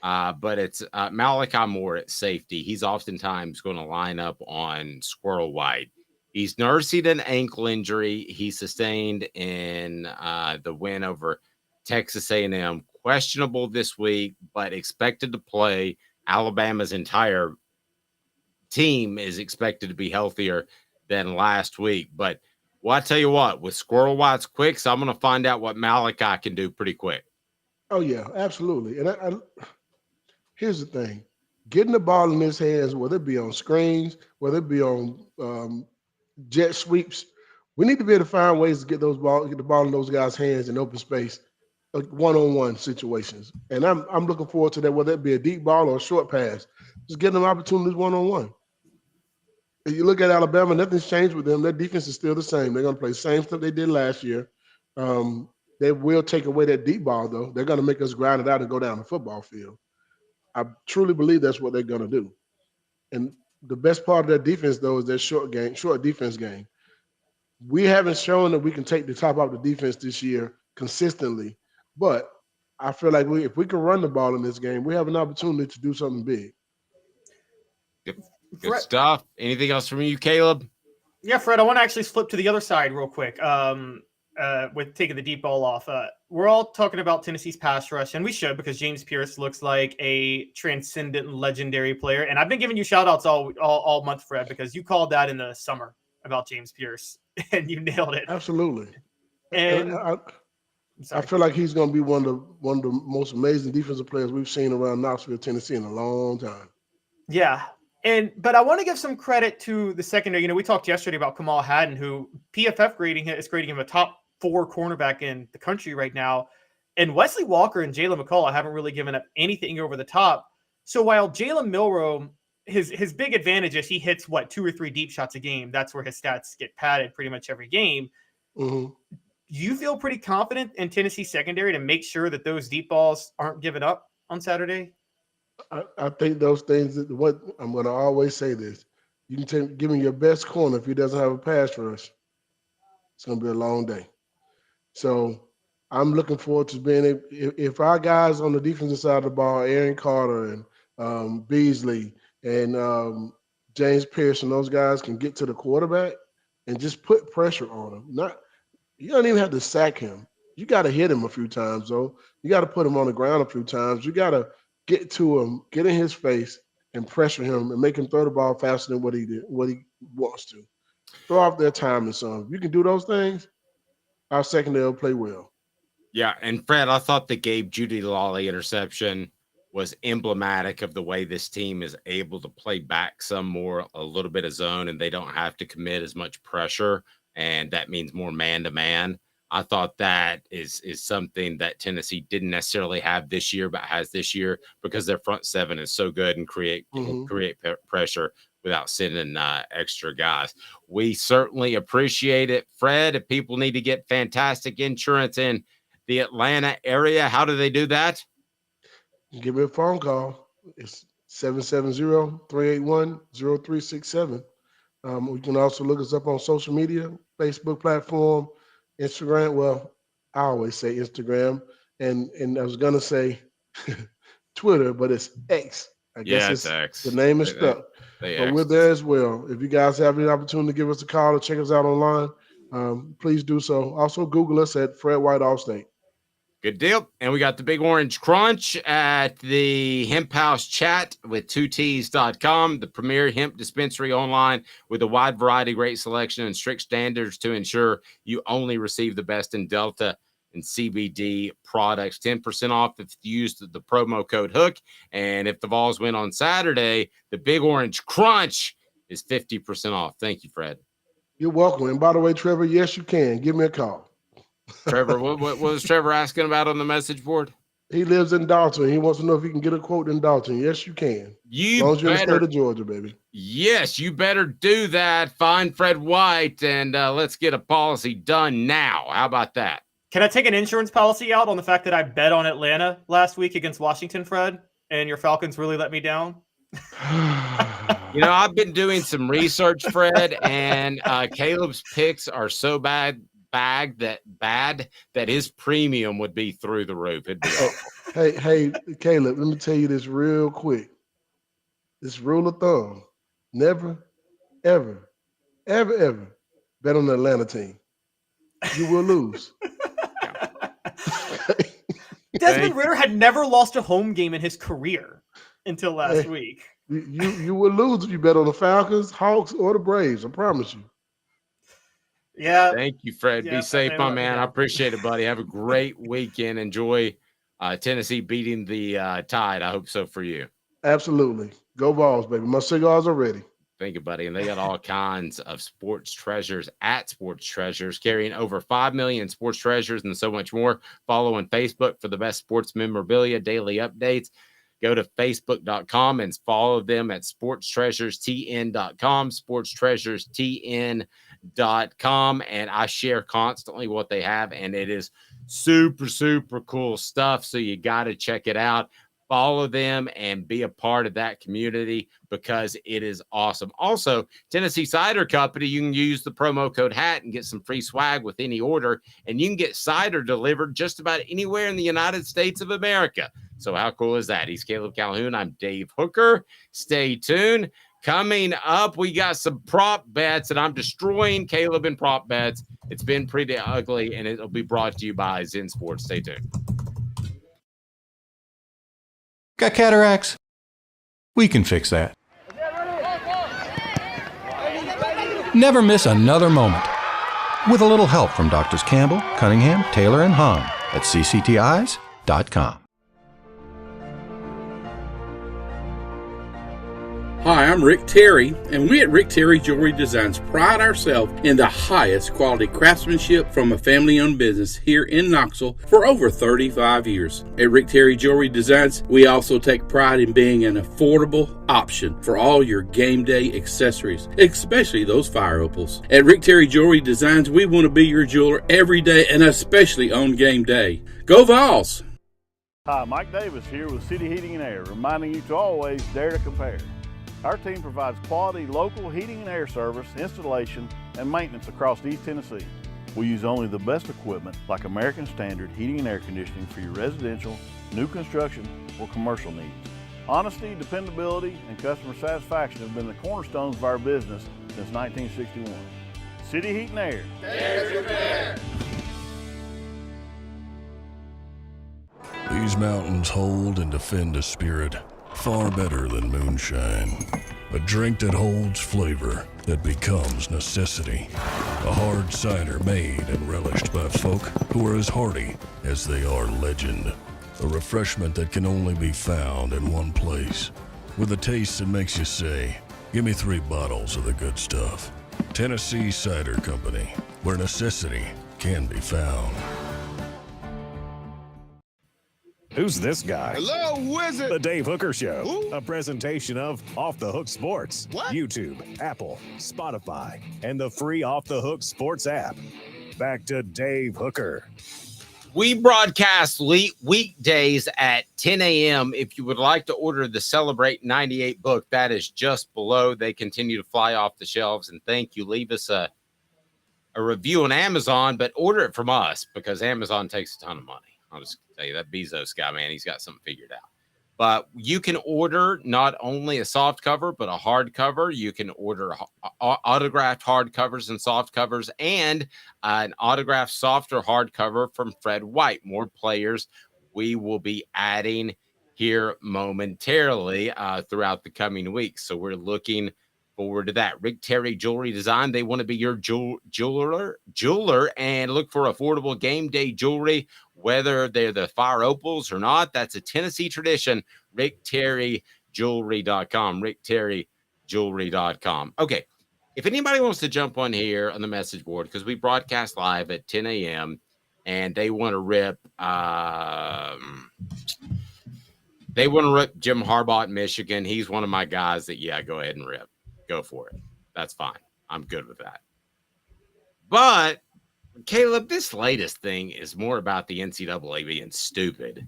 But it's Malachi Moore at safety. He's oftentimes going to line up on Squirrel White. He's nursing an ankle injury he sustained in the win over Texas A&M. Questionable this week, but expected to play. Alabama's entire team is expected to be healthier than last week. But well, I tell you what, with Squirrel White's quick, so I'm going to find out what Malachi can do pretty quick. Oh, yeah, absolutely. And here's the thing. Getting the ball in his hands, whether it be on screens, whether it be on jet sweeps, we need to be able to find ways to get the ball in those guys' hands in open space, like one-on-one situations. And I'm looking forward to that, whether it be a deep ball or a short pass. Just getting them opportunities one-on-one. If you look at Alabama, nothing's changed with them. Their defense is still the same. They're going to play the same stuff they did last year. They will take away that deep ball, though. They're going to make us grind it out and go down the football field. I truly believe that's what they're going to do. And the best part of their defense, though, is their short defense game. We haven't shown that we can take the top off the defense this year consistently, but I feel like if we can run the ball in this game, we have an opportunity to do something big. Good stuff. Anything else from you, Caleb? Yeah, Fred, I want to actually flip to the other side real quick with taking the deep ball off. We're all talking about Tennessee's pass rush, and we should, because James Pierce looks like a transcendent, legendary player. And I've been giving you shout-outs all month, Fred, because you called that in the summer about James Pierce, and you nailed it. Absolutely. And I feel like he's going to be one of the most amazing defensive players we've seen around Knoxville, Tennessee in a long time. Yeah. But I want to give some credit to the secondary. You know, we talked yesterday about Kamal Hadden, who PFF is grading him a top 4 cornerback in the country right now. And Wesley Walker and Jalen McCullough haven't really given up anything over the top. So while Jalen Milroe, his big advantage is he hits 2 or 3 deep shots a game. That's where his stats get padded pretty much every game. Mm-hmm. You feel pretty confident in Tennessee secondary to make sure that those deep balls aren't given up on Saturday? I think those things, what I'm going to always say this, you can give him your best corner if he doesn't have a pass rush. It's going to be a long day. So I'm looking forward to being if our guys on the defensive side of the ball, Aaron Carter and Beasley and James Pearson, those guys can get to the quarterback and just put pressure on him. You don't even have to sack him. You got to hit him a few times, though. You got to put him on the ground a few times. You got to get to him, get in his face, and pressure him and make him throw the ball faster than what he wants to. Throw off their time and some. If you can do those things, our secondary will play well. Yeah, and Fred, I thought the Gabe Judy-Lawley interception was emblematic of the way this team is able to play back some more, a little bit of zone, and they don't have to commit as much pressure, and that means more man-to-man. I thought that is something that Tennessee didn't necessarily have this year, but has this year because their front seven is so good and create pressure without sending extra guys. We certainly appreciate it. Fred, if people need to get fantastic insurance in the Atlanta area, how do they do that? Give me a phone call. It's 770-381-0367. You can also look us up on social media, Facebook platform, Instagram. Well, I always say Instagram. And I was going to say Twitter, but it's X. I guess it's X. The name is stuck. But we're there as well. If you guys have any opportunity to give us a call or check us out online, please do so. Also, Google us at Fred White Allstate. Good deal. And we got the Big Orange Crunch at the Hemp House Chat with 2Ts.com, the premier hemp dispensary online with a wide variety, great selection, and strict standards to ensure you only receive the best in Delta and CBD products. 10% off if you use the promo code HOOK. And if the Vols win on Saturday, the Big Orange Crunch is 50% off. Thank you, Fred. You're welcome. And by the way, Trevor, yes, you can. Give me a call. Trevor, what was Trevor asking about on the message board? He lives in Dalton. He wants to know if he can get a quote in Dalton. Yes, you can. As long as you're in the state of Georgia, baby. Yes, you better do that. Find Fred White and let's get a policy done now. How about that? Can I take an insurance policy out on the fact that I bet on Atlanta last week against Washington, Fred, and your Falcons really let me down? I've been doing some research, Fred, and Caleb's picks are so bad that his premium would be through the roof. It'd be awful. Hey, Caleb, let me tell you this real quick. This rule of thumb: never, ever, ever, ever bet on the Atlanta team. You will lose. Desmond Ridder had never lost a home game in his career until last week. You will lose if you bet on the Falcons, Hawks, or the Braves. I promise you. Yeah. Thank you, Fred. Be safe, my man. I appreciate it, buddy. Have a great weekend. Enjoy Tennessee beating the Tide. I hope so for you. Absolutely. Go Vols, baby. My cigars are ready. Thank you, buddy. And they got all kinds of sports treasures at Sports Treasures, carrying over 5 million sports treasures and so much more. Follow on Facebook for the best sports memorabilia, daily updates. Go to facebook.com and follow them at sportstreasurestn.com, sportstreasurestn.com. And I share constantly what they have, and it is super, super cool stuff. So you got to check it out. Follow them and be a part of that community because it is awesome. Also, Tennessee Cider Company, you can use the promo code HAT and get some free swag with any order, and you can get cider delivered just about anywhere in the United States of America. So how cool is that? He's Caleb Calhoun. I'm Dave Hooker. Stay tuned. Coming up, we got some prop bets, and I'm destroying Caleb in prop bets. It's been pretty ugly, and it'll be brought to you by Zen Sports. Stay tuned. Got cataracts? We can fix that. Never miss another moment. With a little help from Doctors Campbell, Cunningham, Taylor, and Hahn at cctis.com. Hi, I'm Rick Terry, and we at Rick Terry Jewelry Designs pride ourselves in the highest quality craftsmanship from a family-owned business here in Knoxville for over 35 years. At Rick Terry Jewelry Designs, we also take pride in being an affordable option for all your game day accessories, especially those fire opals. At Rick Terry Jewelry Designs, we want to be your jeweler every day and especially on game day. Go Vols! Hi, Mike Davis here with City Heating and Air, reminding you to always dare to compare. Our team provides quality local heating and air service, installation, and maintenance across East Tennessee. We use only the best equipment like American Standard heating and air conditioning for your residential, new construction, or commercial needs. Honesty, dependability, and customer satisfaction have been the cornerstones of our business since 1961. City Heat and Air. There's your pair. These mountains hold and defend a spirit far better than moonshine. A drink that holds flavor that becomes necessity. A hard cider made and relished by folk who are as hearty as they are legend. A refreshment that can only be found in one place. With a taste that makes you say, give me 3 bottles of the good stuff. Tennessee Cider Company, where necessity can be found. Who's this guy? Hello, wizard. The Dave Hooker Show. Who? A presentation of Off the Hook Sports. What? YouTube, Apple, Spotify, and the free Off the Hook Sports app. Back to Dave Hooker. We broadcast weekdays at 10 a.m. If you would like to order the Celebrate 98 book, that is just below. They continue to fly off the shelves, and thank you. Leave us a review on Amazon, but order it from us because Amazon takes a ton of money. I'll just tell you, that Bezos guy, man, he's got something figured out. But you can order not only a soft cover, but a hard cover. You can order autographed hard covers and soft covers and an autographed soft or hard cover from Fred White. More players we will be adding here momentarily throughout the coming weeks. So we're looking forward to that. Rick Terry Jewelry Design. They want to be your jeweler and look for affordable game day jewelry, whether they're the Fire Opals or not. That's a Tennessee tradition. RickTerryJewelry.com. RickTerryJewelry.com. Okay. If anybody wants to jump on here on the message board, because we broadcast live at 10 a.m. and they want to rip Jim Harbaugh at Michigan. He's one of my guys that, yeah, go ahead and rip. Go for it. That's fine. I'm good with that. But, Caleb, this latest thing is more about the NCAA being stupid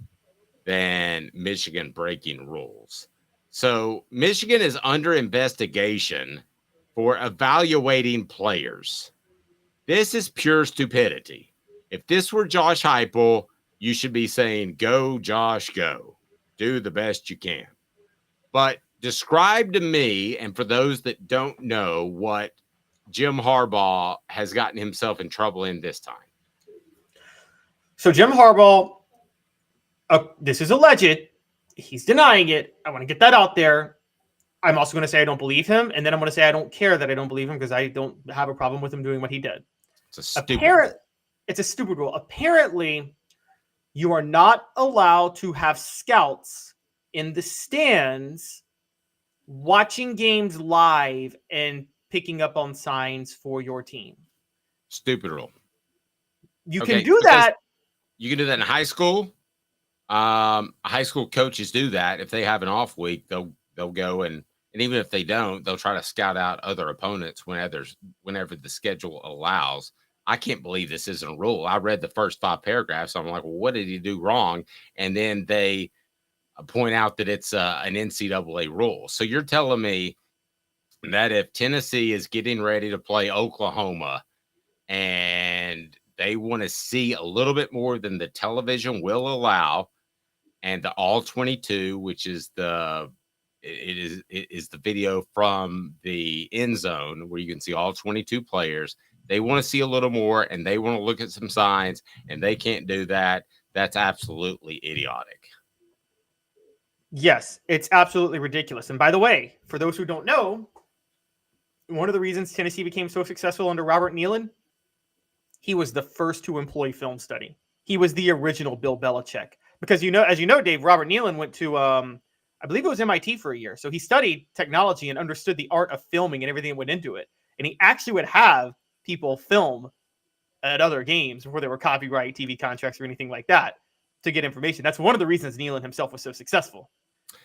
than Michigan breaking rules. So, Michigan is under investigation for evaluating players. This is pure stupidity. If this were Josh Heupel, you should be saying, go, Josh, go. Do the best you can. But describe to me, and for those that don't know, what Jim Harbaugh has gotten himself in trouble in this time. So Jim Harbaugh, this is alleged. He's denying it. I want to get that out there. I'm also going to say I don't believe him, and then I'm going to say I don't care that I don't believe him because I don't have a problem with him doing what he did. It's a stupid It's a stupid rule. Apparently, you are not allowed to have scouts in the stands watching games live and picking up on signs for your team. Stupid rule. You can do that. You can do that in high school. High school coaches do that. If they have an off week, they'll go and even if they don't, they'll try to scout out other opponents whenever the schedule allows. I can't believe this isn't a rule. I read the first 5 paragraphs. I'm like, well, what did he do wrong? And then they point out that it's an NCAA rule. So you're telling me that if Tennessee is getting ready to play Oklahoma and they want to see a little bit more than the television will allow, and the all 22, which is the video from the end zone where you can see all 22 players, they want to see a little more and they want to look at some signs and they can't do that. That's absolutely idiotic. Yes, it's absolutely ridiculous. And by the way, for those who don't know, one of the reasons Tennessee became so successful under Robert Nealon, he was the first to employ film study. He was the original Bill Belichick. Because, as you know, Dave, Robert Nealon went to, I believe it was MIT for a year. So he studied technology and understood the art of filming and everything that went into it. And he actually would have people film at other games before there were copyright TV contracts or anything like that to get information. That's one of the reasons Nealon himself was so successful.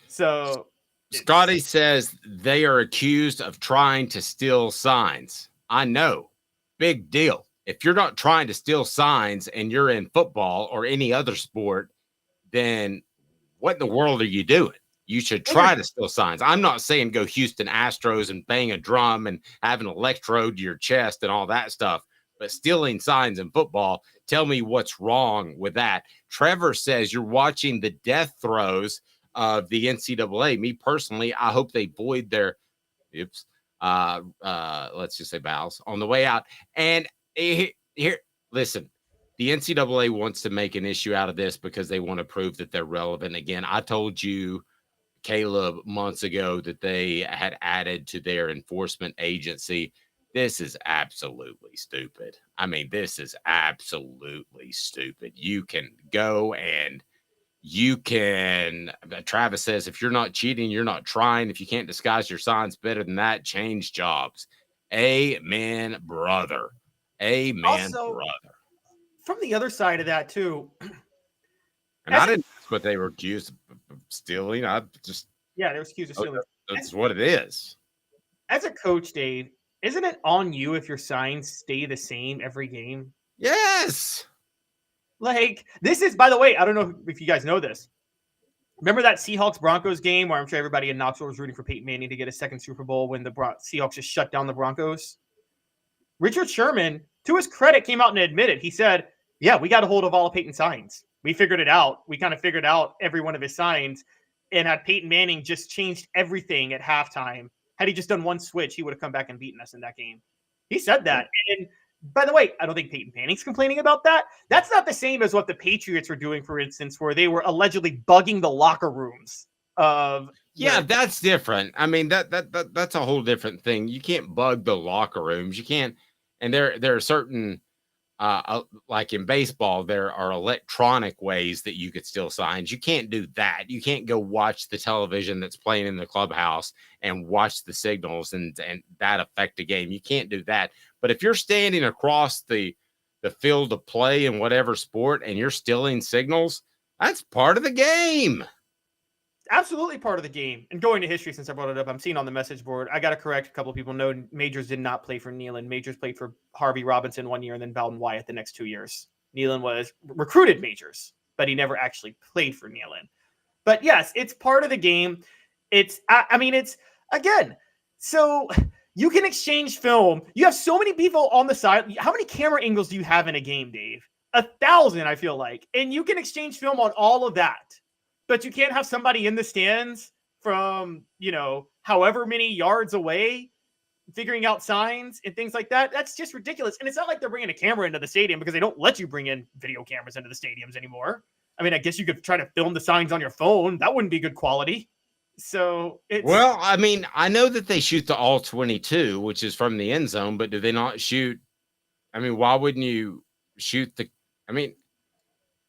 So Scotty says they are accused of trying to steal signs. I know. Big deal. If you're not trying to steal signs and you're in football or any other sport, then what in the world are you doing? You should try to steal signs. I'm not saying go Houston Astros and bang a drum and have an electrode to your chest and all that stuff. but stealing signs in football, tell me what's wrong with that. Trevor says you're watching the death throes of the NCAA. Me personally, I hope they void their let's just say vows on the way out. And here, listen, the NCAA wants to make an issue out of this because they want to prove that they're relevant. Again, I told you, Caleb, months ago that they had added to their enforcement agency. This is absolutely stupid. I mean, this is absolutely stupid. You can go and Travis says, if you're not cheating, you're not trying. If you can't disguise your signs better than that, change jobs. Amen, brother. Amen, Also, brother. From the other side of that, too. And I didn't ask what they were accused of stealing. I just. Yeah, they were accused of stealing. That's what it is. As a coach, Dave, isn't it on you if your signs stay the same every game? Yes. Like, this is, by the way, I don't know if you guys know this. Remember that Seahawks-Broncos game where I'm sure everybody in Knoxville was rooting for Peyton Manning to get a second Super Bowl when the Seahawks just shut down the Broncos? Richard Sherman, to his credit, came out and admitted. He said, yeah, we got a hold of all of Peyton's signs. We figured it out. We kind of figured out every one of his signs. And had Peyton Manning just changed everything at halftime, had he just done one switch, he would have come back and beaten us in that game. He said that. And by the way, I don't think Peyton Manning's complaining about that. That's not the same as what the Patriots were doing, for instance, where they were allegedly bugging the locker rooms of. Yeah, that's different. I mean, that's a whole different thing. You can't bug the locker rooms. You can't. And there are certain, like in baseball, there are electronic ways that you could steal signs. You can't do that. You can't go watch the television that's playing in the clubhouse and watch the signals and that affect a game. You can't do that. But if you're standing across the field of play in whatever sport and you're stealing signals, that's part of the game. Absolutely part of the game. And going to history, since I brought it up, I'm seeing on the message board, I got to correct a couple of people. No, Majors did not play for Neyland. Majors played for Harvey Robinson 1 year and then Bowden Wyatt the next 2 years. Neyland was recruited Majors, but he never actually played for Neyland. But yes, it's part of the game. It's, again, so you can exchange film. You have so many people on the side. How many camera angles do you have in a game, Dave? 1,000, I feel like. And you can exchange film on all of that. But you can't have somebody in the stands from, however many yards away figuring out signs and things like that. That's just ridiculous. And it's not like they're bringing a camera into the stadium because they don't let you bring in video cameras into the stadiums anymore. I mean, I guess you could try to film the signs on your phone. That wouldn't be good quality. So Well, I mean, I know that they shoot the all 22, which is from the end zone, but do they not shoot? I mean, why wouldn't you shoot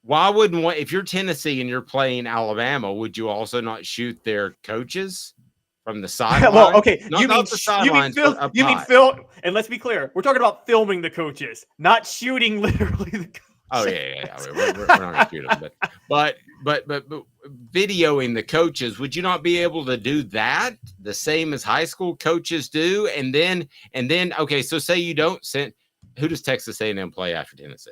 why wouldn't if you're Tennessee and you're playing Alabama, would you also not shoot their coaches from the sideline? Well, okay, you mean film? And let's be clear, we're talking about filming the coaches, not shooting literally the coaches. Oh yeah. I mean, we're not gonna shoot them, but videoing the coaches, would you not be able to do that the same as high school coaches do? And then okay, so say you don't send. Who does Texas A&M play after Tennessee?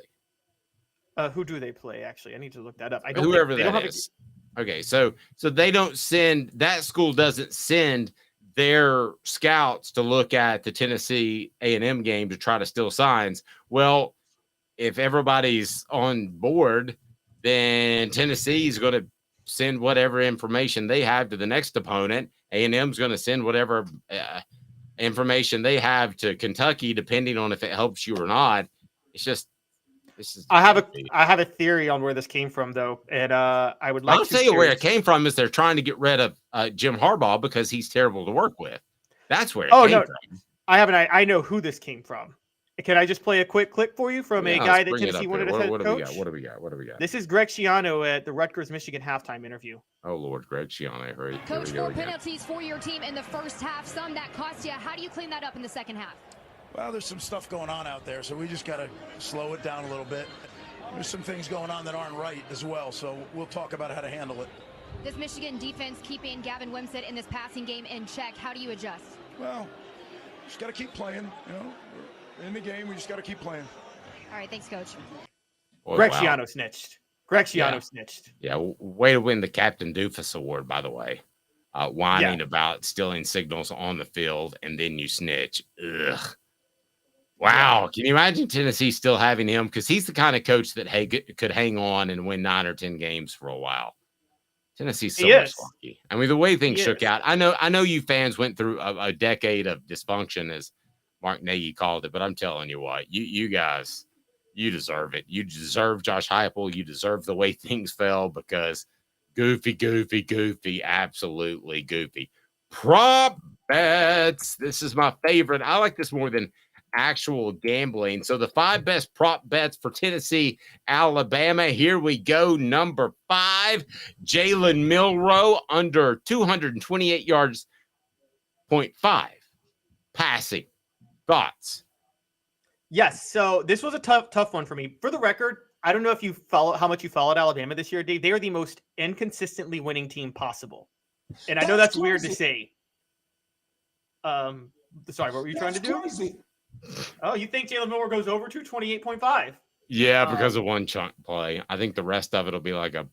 Who do they play? Actually, I need to look that up. Whoever that is. Okay, so they don't send, that school doesn't send their scouts to look at the Tennessee A&M game to try to steal signs. Well, if everybody's on board, then Tennessee is going to send whatever information they have to the next opponent. A&M is going to send whatever information they have to Kentucky, depending on if it helps you or not. It's just. I have a theory on where this came from, though, and I would like. I'll tell you where it came from. Is they're trying to get rid of Jim Harbaugh because he's terrible to work with. That's where it came from. I know who this came from. Can I just play a quick clip for you from a guy that Tennessee wanted as head coach? What do we got? This is Greg Schiano at the Rutgers-Michigan halftime interview. Oh Lord, Greg Schiano, hurry! Coach, 4 penalties for your team in the first half. Some that cost you. How do you clean that up in the second half? Well, there's some stuff going on out there, so we just got to slow it down a little bit. There's some things going on that aren't right as well, so we'll talk about how to handle it. Does Michigan defense keeping Gavin Wimsatt in this passing game in check? How do you adjust? Well, just got to keep playing. We're in the game, we just got to keep playing. All right, thanks, Coach. Greg Schiano snitched. Snitched. Yeah, way to win the Captain Doofus Award, by the way. Whining about stealing signals on the field, and then you snitch. Ugh. Wow. Can you imagine Tennessee still having him? Because he's the kind of coach that could hang on and win 9 or 10 games for a while. Tennessee's so much lucky. I mean, the way things shook out. I know you fans went through a decade of dysfunction, as Mark Nagy called it, but I'm telling you what, you guys, you deserve it. You deserve Josh Heupel. You deserve the way things fell because goofy, absolutely goofy. Prop bets. This is my favorite. I like this more than actual gambling. So the 5 best prop bets for Tennessee, Alabama. Here we go. Number 5, Jalen Milroe under 228 yards, 0.5 passing. Thoughts? Yes. So this was a tough one for me. For the record, I don't know if you follow how much you followed Alabama this year, Dave. They are the most inconsistently winning team possible. And I know that's weird to say. Sorry, what were you trying to do? Crazy. Oh, you think Jalen Milroe goes over to 28.5? Yeah, because of one chunk play. I think the rest of it will be like a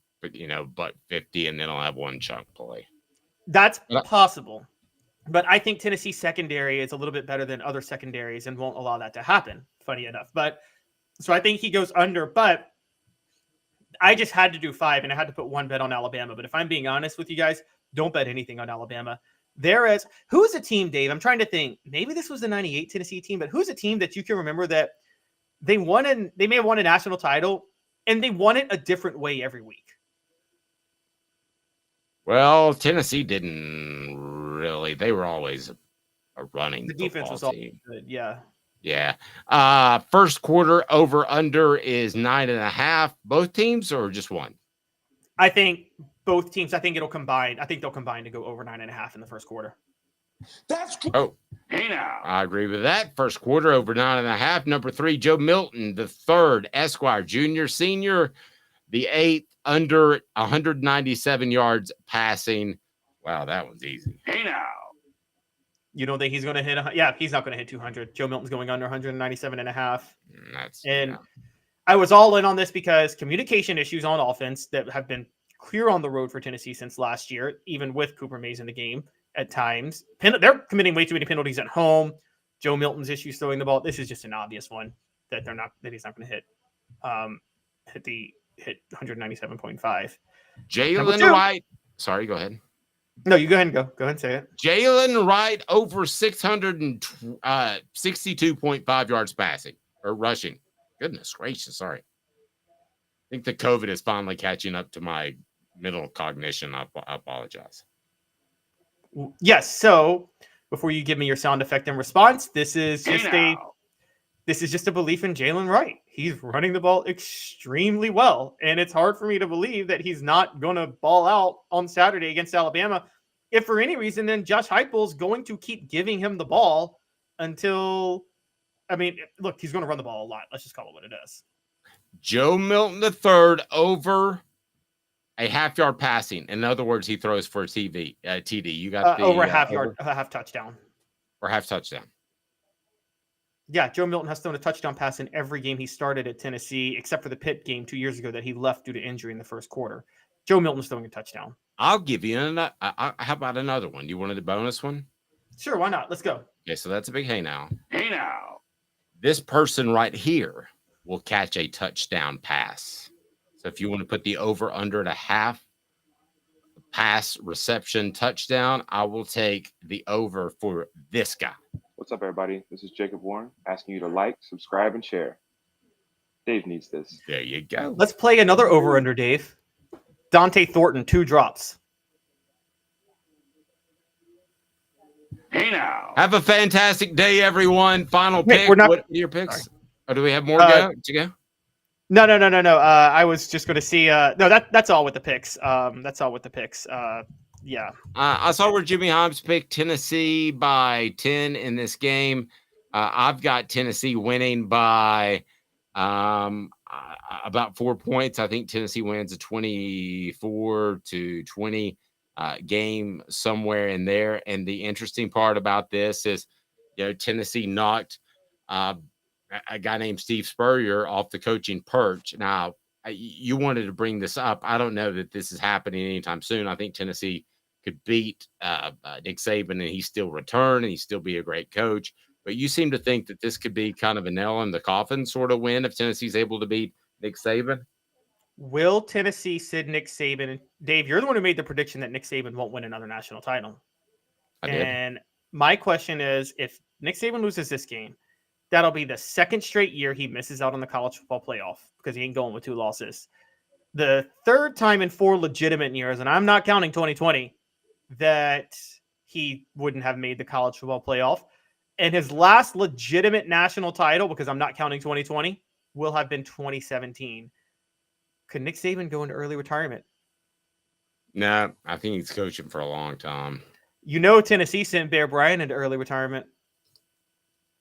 butt 50, and then I'll have one chunk play. That's possible. But I think Tennessee secondary is a little bit better than other secondaries and won't allow that to happen, funny enough. But so I think he goes under, but I just had to do 5 and I had to put 1 bet on Alabama. But if I'm being honest with you guys, don't bet anything on Alabama. Who's a team, Dave? I'm trying to think. Maybe this was the 98 Tennessee team, but who's a team that you can remember that they may have won a national title and they won it a different way every week? Well, Tennessee didn't really. They were always a running. The defense was always good. Yeah. Yeah. First quarter over under is 9.5. Both teams or just one? I think both teams. I think it'll combine. I think they'll combine to go over 9.5 in the first quarter. That's cool. Oh, hey now. I agree with that. First quarter over 9.5. Number 3, Joe Milton III, Esquire, junior, senior, the 8th under 197 yards passing. Wow, that one's easy. Hey now. You don't think he's going to hit? Yeah, he's not going to hit 200. Joe Milton's going under 197.5. I was all in on this because communication issues on offense that have been clear on the road for Tennessee since last year, even with Cooper Mays in the game at times. They're committing way too many penalties at home. Joe Milton's issues throwing the ball. This is just an obvious one that he's not going to hit 197.5. Jalen Wright. Sorry, go ahead. No, you go ahead and go. Go ahead and say it. Jalen Wright over 662.5 yards passing or rushing. Goodness gracious. Sorry. I think the COVID is finally catching up to my middle cognition. I apologize. Yes. So before you give me your sound effect and response, this is just a belief in Jalen Wright. He's running the ball extremely well. And it's hard for me to believe that he's not going to ball out on Saturday against Alabama. If for any reason, then Josh Heupel's going to keep giving him the ball until, look, he's going to run the ball a lot. Let's just call it what it is. Joe Milton III over a half-yard passing. In other words, he throws for a TD. You got over a half touchdown. Or half touchdown. Yeah, Joe Milton has thrown a touchdown pass in every game he started at Tennessee, except for the Pitt game 2 years ago that he left due to injury in the first quarter. Joe Milton's throwing a touchdown. I'll give you another. How about another one? You wanted a bonus one? Sure, why not? Let's go. Okay, so that's a big hey now. Hey now. This person right here will catch a touchdown pass. So if you want to put the over under at a half pass reception touchdown, I will take the over for this guy. What's up, everybody? This is Jacob Warren asking you to like, subscribe, and share. Dave needs this. There you go. Let's play another over under, Dave. Dante Thornton, 2 drops. Hey now. Have a fantastic day, everyone. Final pick. What are your picks? Sorry. Or do we have more to go? No. I was just going to see. That's all with the picks. That's all with the picks. Yeah. I saw where Jimmy Hobbs picked Tennessee by 10 in this game. I've got Tennessee winning by about 4 points. I think Tennessee wins a 24-20 game somewhere in there. And the interesting part about this is, Tennessee knocked a guy named Steve Spurrier off the coaching perch. Now, you wanted to bring this up. I don't know that this is happening anytime soon. I think Tennessee could beat Nick Saban and he still return and he still be a great coach. but you seem to think that this could be kind of a nail in the coffin sort of win if Tennessee's able to beat Nick Saban. Will Tennessee sit Nick Saban? Dave, you're the one who made the prediction that Nick Saban won't win another national title. I did. And my question is, if Nick Saban loses this game, that'll be the second straight year he misses out on the college football playoff because he ain't going with 2 losses. The third time in 4 legitimate years, and I'm not counting 2020, that he wouldn't have made the college football playoff. And his last legitimate national title, because I'm not counting 2020, will have been 2017. Could Nick Saban go into early retirement? Nah, I think he's coaching for a long time. You know, Tennessee sent Bear Bryant into early retirement.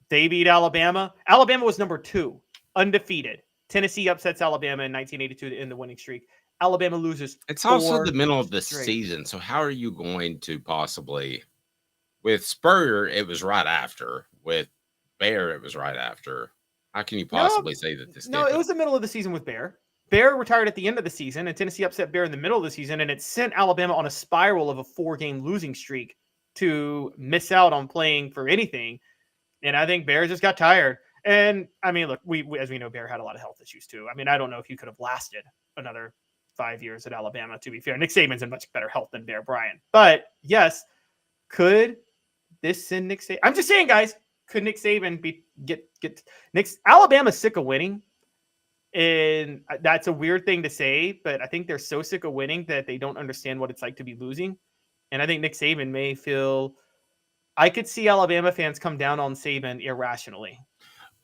They beat Alabama. Alabama was number 2, undefeated. Tennessee upsets Alabama in 1982 to end the winning streak. Alabama loses. It's also 4 the middle of the straight. season. So how are you going to possibly, with Spurrier, it was right after. With Bear, it was right after. How can you possibly say that this? No, it was the middle of the season with Bear. Bear retired at the end of the season, and Tennessee upset Bear in the middle of the season, and it sent Alabama on a spiral of a 4-game losing streak to miss out on playing for anything. And I think Bear just got tired. And I mean, look, we as we know, Bear had a lot of health issues too. I mean, I don't know if he could have lasted another 5 years at Alabama, to be fair. Nick Saban's in much better health than Bear Bryant. But yes, could this send Nick Saban? I'm just saying, guys, could Nick Saban get Nick's Alabama's sick of winning? And that's a weird thing to say, but I think they're so sick of winning that they don't understand what it's like to be losing. And I think Nick Saban may feel, I could see Alabama fans come down on Saban irrationally.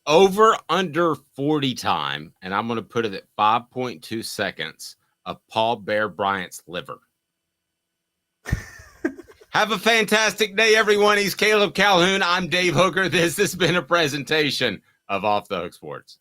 Over under 40 time, and I'm going to put it at 5.2 seconds of Paul Bear Bryant's liver. Have a fantastic day, everyone. He's Caleb Calhoun. I'm Dave Hooker. This has been a presentation of Off the Hook Sports.